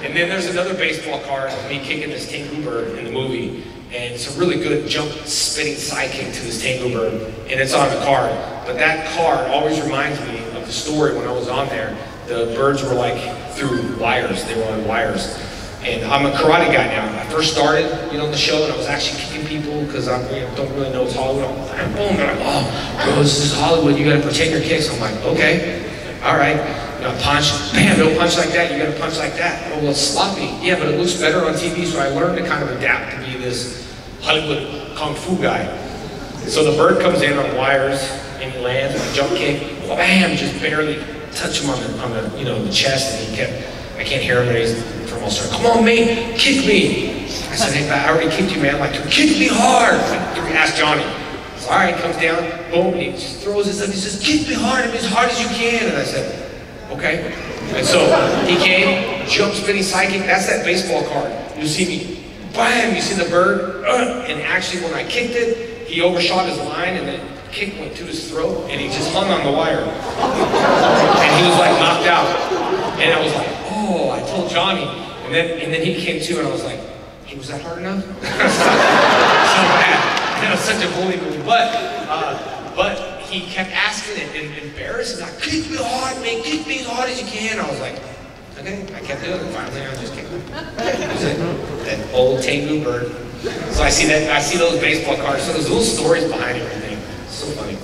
And then there's another baseball card of me kicking this Tengu bird in the movie. And it's a really good jump spinning sidekick to this Tengu bird. And it's on the card. But that card always reminds me of the story when I was on there. The birds were like through wires. They were on wires. And I'm a karate guy now. I first started, on the show, and I was actually kicking people because I don't really know it's Hollywood. I'm boom, they're like, oh, bro, this is Hollywood. You got to pretend your kicks. I'm like, okay, all right. Punch, bam, don't punch like that. You got to punch like that. Oh, well, it's sloppy. Yeah, but it looks better on TV. So I learned to kind of adapt to be this Hollywood kung fu guy. So the bird comes in on wires, and he lands with a jump kick, bam, just barely touch him on the you know, the chest, and he kept, I can't hear him, and he's from all started, come on, mate, kick me. I said, hey, I already kicked you, man. I'm like, kick me hard. Ask Johnny. So, all right, comes down, boom, and he just throws his up. He says, kick me hard, as hard as you can. And I said, okay. And so he came, jump spinning psychic. That's that baseball card. You see me, bam, you see the bird, and actually when I kicked it, he overshot his line, and the kick went to his throat, and he just hung on the wire. And he was like knocked out. And I was like, oh, I told Johnny. And then he came to, and I was like, hey, was that hard enough? So bad. That was such a bully move. But he kept asking it and embarrassed, and like, kick me hard, man, kick me as hard as you can. I was like, okay, I kept doing it. Finally, I just kicked him. That was it. That old Tengu bird. So I see those baseball cards. So there's little stories behind everything. It's so funny.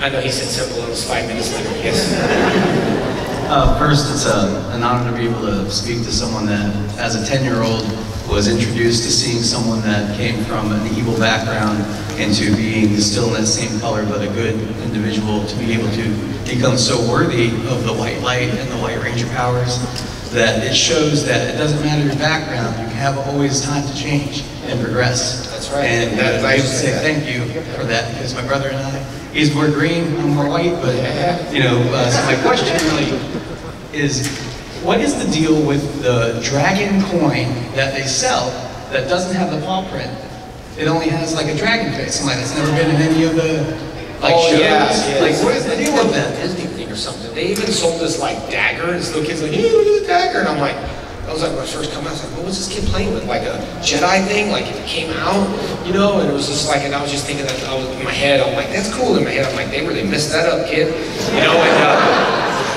I know he said simple. It was 5 minutes later. Yes. First, it's an honor to be able to speak to someone that, as a 10-year-old, was introduced to seeing someone that came from an evil background into being still in that same color, but a good individual, to be able to become so worthy of the white light and the white ranger powers that it shows that it doesn't matter your background, you have always time to change and progress. That's right. And I would say thank you for that, because my brother and I, he's more green, I'm more white, but you know, so my question really is, what is the deal with the dragon coin that they sell that doesn't have the paw print? It only has like a dragon face. I'm like, that's never been in any of the shows. Yeah. Like, what is the deal with that? Disney thing or something. They even sold this like dagger, and little kids like, hey, look at the dagger, and I'm like, that was like when I first come out. I was like, what was this kid playing with? Like a Jedi thing? Like it came out, you know? And it was just like, and I was just thinking that I was in my head. I'm like, that's cool. In my head, I'm like, they really messed that up, kid, you know? And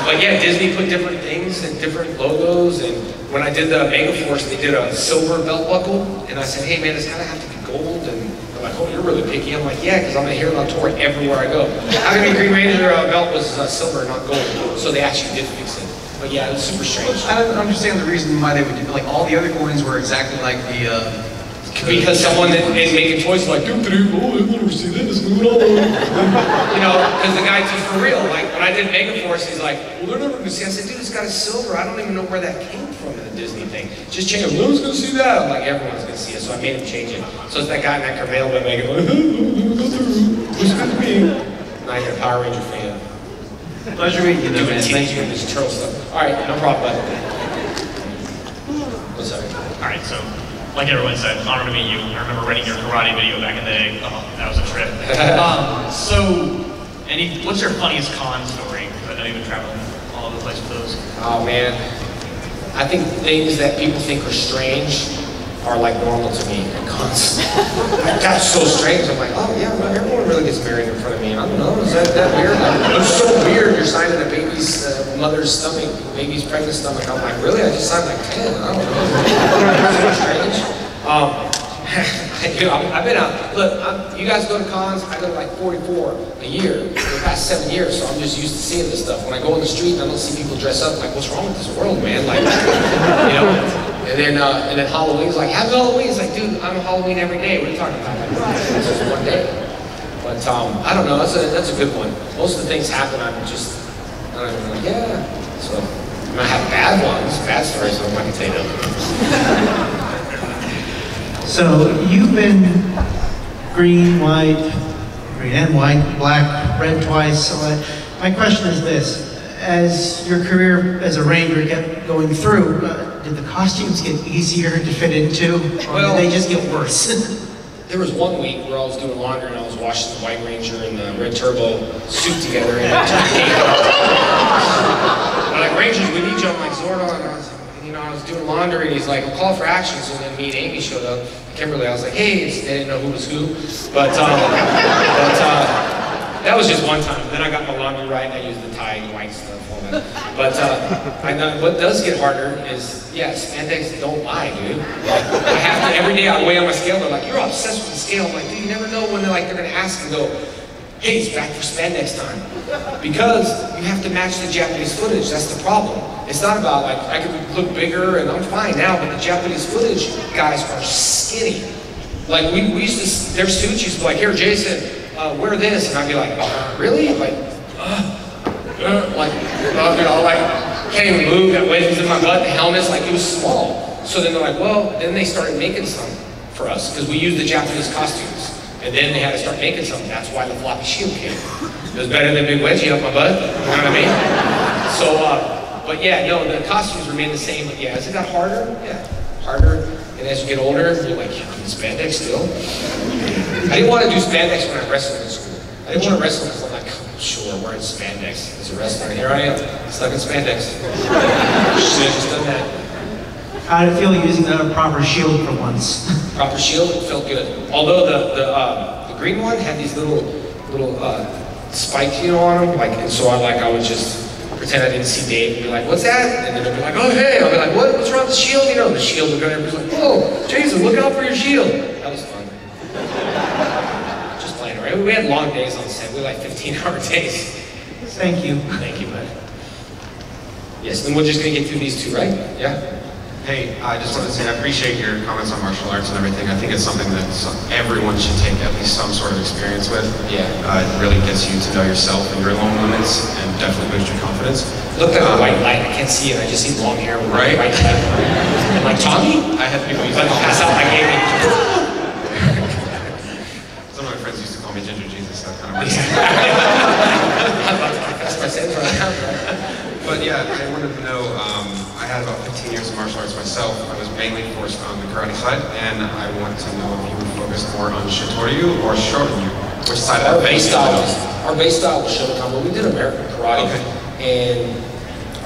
but yeah, Disney put different things and different logos. And when I did the Megaforce, they did a silver belt buckle, and I said, hey man, it's gotta have to be gold. And they're like, oh, you're really picky. I'm like, yeah, because I'm gonna hear it on tour everywhere I go. How come your Green Ranger belt was silver, not gold? So they actually did fix it. But yeah, it was super strange. I don't understand the reason why they would do, like, all the other coins were exactly like the because someone that is making choices like, oh, I want to see this, move it on. You know, because the guy, just for real, like, when I did Megaforce, he's like, well, they're never going to see it. I said, dude, it's got a silver. I don't even know where that came from in the Disney thing. Just change it. Who's going to see that? I'm like, everyone's going to see it. So I made him change it. So it's that guy in that Carvel been making, like, who's going to be? Now you're a Power Ranger fan. Pleasure meeting you, man. Thank you. This turtle stuff. All right, no problem, bud. What's up? All right, so like everyone said, honor to meet you. I remember renting your karate video back in the day. Oh, that was a trip. What's your funniest con story? Because I know you've been traveling all over the place with those. Oh man, I think things that people think are strange are like normal to me at cons. That's so strange. I'm like, oh yeah, well, everyone really gets married in front of me. I don't know, is that weird? Like, it's so weird. You're signing a baby's mother's stomach, baby's pregnant stomach. I'm like, really? I just signed like 10. I don't know. It's strange. You know, I've been out. Look, you guys go to cons. I go to like 44 a year for the past 7 years, so I'm just used to seeing this stuff. When I go on the street and I don't see people dress up, I'm like, what's wrong with this world, man? Like, you know. And then Halloween's like, happy Halloween. It's like, dude, I'm Halloween every day. What are you talking about? Like, it's just one day. But I don't know. That's a good one. Most of the things happen. I'm just, I don't even like, yeah. So I might have bad ones, bad stories, so I'm not gonna tell you them. So you've been green, and white, black, red twice. So my question is this. As your career as a ranger kept going through, did the costumes get easier to fit into, or did they just get worse? There was one week where I was doing laundry and I was washing the White Ranger and the Red Turbo suit together and I'm like, Rangers, we need you. I'm like, Zordon. And I was like, you know, I was doing laundry and he's like, well, call for action. So then me and Amy showed up. Kimberly, I was like, hey, they didn't know who was who. But that was just one time. Then I got my laundry right and I used the tie and white stuff. But I know what does get harder is, yeah, spandex don't lie, dude. Like, I have to, every day I weigh on my scale, they're like, you're obsessed with the scale. I'm like, dude, you never know when they're gonna ask and go, hey, it's back for spandex time. Because you have to match the Japanese footage, that's the problem. It's not about like, I could look bigger and I'm fine now, but the Japanese footage guys are skinny. Like we used to, their suits used to be like, here, Jason, wear this, and I'd be like, really? Like, you know, like can't even move, got wedges in my butt, the helmets, like it was small. So then they're like, well, then they started making some for us because we used the Japanese costumes, and then they had to start making some. That's why the floppy shield came. It was better than a big wedgie up my butt. You know what I mean? So, but yeah, no, the costumes remain the same. But yeah, as it got harder, harder. And as you get older, you're like, you can spandex still? I didn't want to do spandex when I wrestled in school. I didn't want to wrestle because I'm like, sure, wearing spandex as a wrestler. And here I am, stuck in spandex. Should have just done that. How did it feel using a proper shield for once? Proper shield, it felt good. Although the green one had these little spikes, you know, on them. Like, and so I would just pretend I didn't see Dave and be like, what's that? And then they'd be like, oh, hey. I'll be like, what's wrong with the shield? You know, the shield would go there and be like, oh, Jason, look out for your shield. That was fun. Just playing around. We had long days on set. We had like 15-hour days. Thank you. Thank you, bud. Yes, then we're just going to get through these two, right? Yeah? Hey, I just wanted to say I appreciate your comments on martial arts and everything. I think it's something that everyone should take at least some sort of experience with. Yeah. It really gets you to know yourself and your own limits and definitely boosts your confidence. Look at the white light. I can't see it. I just see long hair with right? White light. I'm like, Tommy? I had people use like, pass out like Amy. Some of my friends used to call me Ginger Jesus. That kind of works. I'm about to confess my sins right now. But yeah, I wanted to know, I had about 15 years of martial arts myself. I was mainly forced on the karate side, and I want to know if you would focus more on Shitoryu or Shorinryu. Which side of our base style was Shotokan, but we did American karate. Okay. And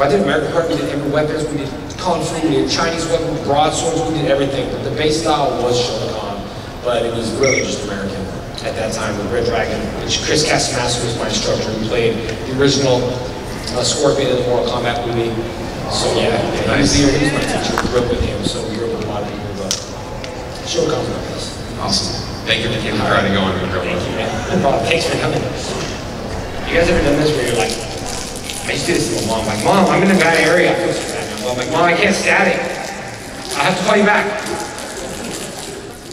I did American karate, we did every weapons, we did kung fu, we did Chinese weapons, broadswords, we did everything. But the base style was Shotokan, but it was really just American at that time with Red Dragon, which Chris Casamassa was my instructor. He played the original Scorpion in the Mortal Kombat movie. So yeah, nice. He was my teacher. We grew up with him, so we grew up with a lot of people. But Shotokan's my best. Awesome. Thank you for keeping the karate going. Thank you, man. No problem. Thanks for coming. You guys ever done this where you're like, I used to do this to my mom. Like, Mom, I'm in a bad area. I feel so bad now. I'm like, Mom, I can't static. I have to call you back.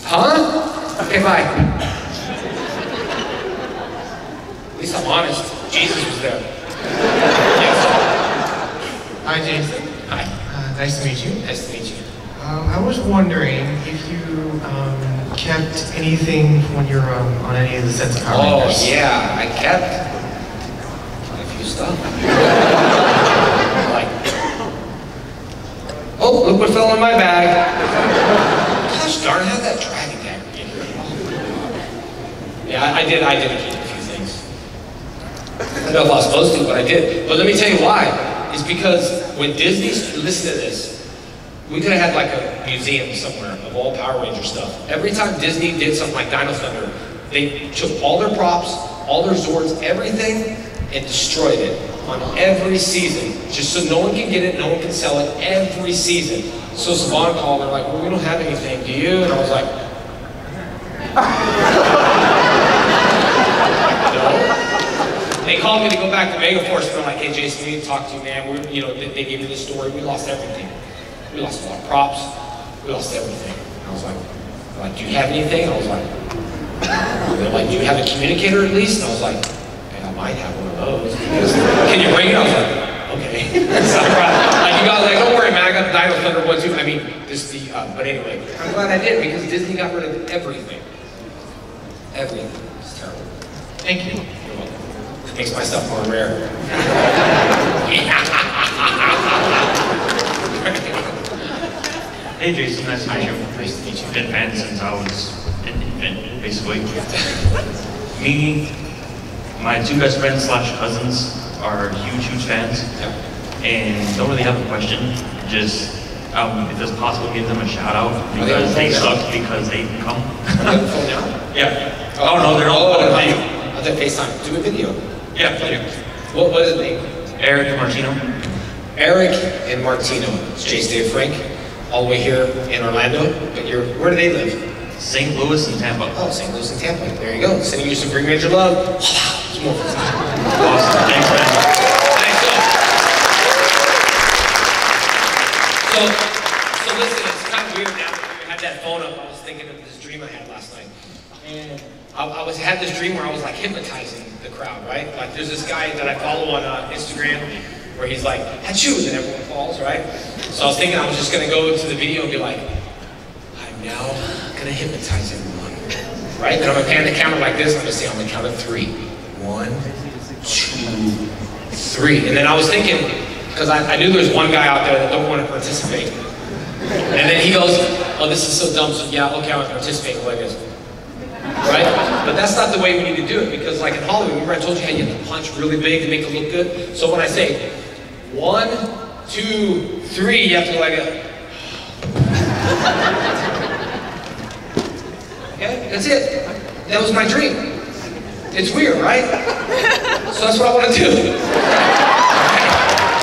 Huh? Okay, bye. At least I'm honest. Jesus was there. Hi, Jason. Hi. Nice to meet you. Nice to meet you. I was wondering if you kept anything when you're on any of the sets of Power Rangers. Oh, yeah. I kept a few stuff. Like, oh, look what fell in my bag. Gosh darn, how did that dragon dagger get here? Yeah, I did keep a few things. I don't know if I was supposed to, but I did. But let me tell you why. It's because when Disney, listen to this, we could have had like a museum somewhere of all Power Ranger stuff. Every time Disney did something like Dino Thunder, they took all their props, all their Zords, everything, and destroyed it on every season. Just so no one can get it, no one can sell it, every season. So Saban called, they're like, well, we don't have anything, do you? And I was like, no. They called me to go back to Megaforce, and they're like, hey, Jason, we need to talk to you, man. They gave me this story. We lost everything. We lost a lot of props. We lost everything. And I was like, do you have anything? And I was like, they're like, do you have a communicator at least? And I was like, hey, I might have one of those. Can you bring it? I was like, okay. It's not a problem. Like, you got, like, don't worry, man. I got the Dino Thunder one too. I mean, but anyway, I'm glad I did because Disney got rid of everything. Everything. It's terrible. Thank you. You're welcome. It makes my stuff more rare. Hey Jason, nice to meet you. Nice to meet you. Been fans since I was an infant, basically. Me, my two best friends / cousins are huge fans. Yep. And don't really have a question. Just, if it's possible, give them a shout out because they suck because they didn't come. Yeah. Oh no, they're all on video. I'll do FaceTime. Do a video. Yeah, video. What is his name? Eric and Martino. Eric and Martino. It's Jace Dave Frank. All the way here in Orlando, but where do they live? St. Louis and Tampa. Oh, St. Louis and Tampa. There you go. Sending you some Green Ranger love. Awesome. Thanks, man. Thanks, so listen, it's kind of weird now that you had that phone up. I was thinking of this dream I had last dream where I was like hypnotizing the crowd, right? Like there's this guy that I follow on Instagram where he's like, achoo, and everyone falls, right? So I was thinking I was just gonna go to the video and be like, I'm now gonna hypnotize everyone, right? Then I'm gonna pan the camera like this, I'm gonna say, I'm gonna count to 3. 1, 2, 3. And then I was thinking, because I knew there was one guy out there that don't want to participate. And then he goes, oh, this is so dumb, so yeah, okay, I'm gonna participate like this. Right? But that's not the way we need to do it, because like in Hollywood, remember I told you how you have to punch really big to make it look good? So when I say 1, 2, 3, you have to go like that. Okay, that's it. That was my dream. It's weird, right? So that's what I want to do.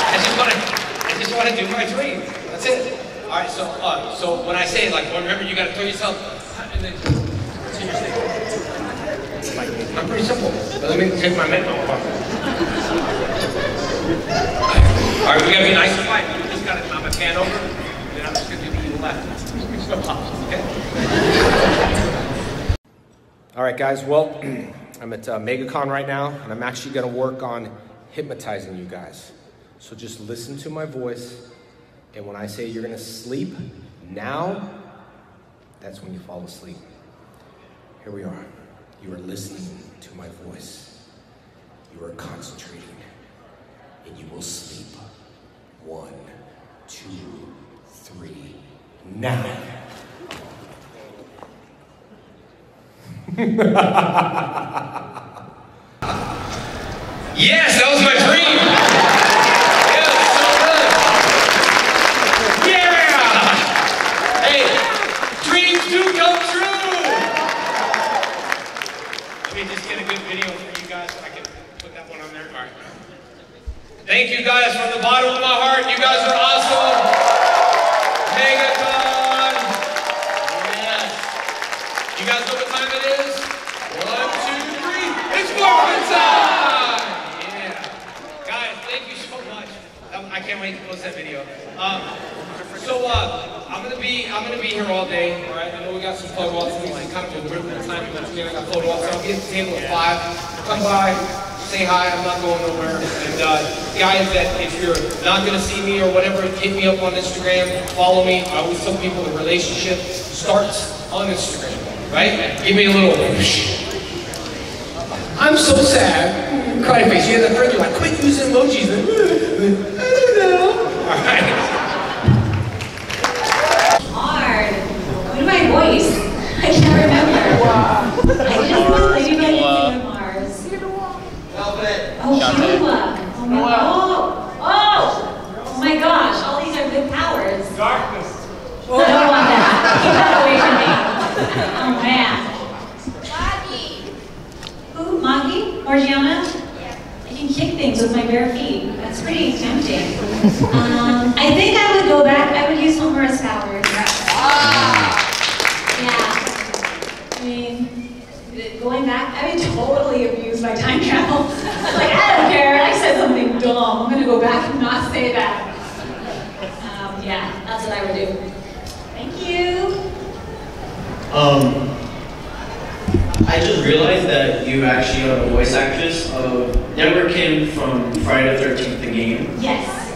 I just want to do my dream. That's it. All right, so when I say like, well, remember you got to throw yourself and then it's like, I'm pretty simple. But let me take my mental apart. All right, we got to be nice and quiet. We just got to knock my pan over, and then I'm just going to do the evil left. Okay? All right, guys, well, I'm at MegaCon right now, and I'm actually going to work on hypnotizing you guys. So just listen to my voice, and when I say you're going to sleep now, that's when you fall asleep. Here we are. You are listening to my voice. You are concentrating, and you will sleep. 1, 2, 3, now. Yes, that was my dream. Yeah, so good. Yeah. Hey, dreams do come true. Let me just get a good video for you guys so I can put that one on there. All right. Thank you guys from the bottom of my heart. You guys are awesome. MegaCon. Yes. You guys know what time it is? 1, 2, 3. It's morning time. Yeah. Guys, thank you so much. I can't wait to post that video. I'm gonna be here all day. All right. I know we got some photo ops. It's kind of a weird time. I got photo ops. I'll be at the table at 5. Come by. Say hi, I'm not going nowhere. And guys, that if you're not gonna see me or whatever, hit me up on Instagram, follow me. I always tell people the relationship starts on Instagram, right? Give me a little whoosh. I'm so sad. Cry face. You have that friend, you're like, quit using emojis. I don't know. All right. Hard. What is my voice? I can't remember. I just was like, you know, oh, Shua. Oh my gosh, all these are good powers. Darkness. I don't want that. Keep that away from me. Oh man. Maggie. Who? Maggie? Morgiana? Yeah. I can kick things with my bare feet. That's pretty tempting. I think I would go back. I would use Homer's powers. Yeah. I mean, going back, I would totally abuse my time travel. Like, I don't care, I said something dumb. I'm gonna go back and not say that. Yeah, that's what I would do. Thank you. I just realized that you actually are the voice actress of, never came from Friday the 13th, the game. Yes.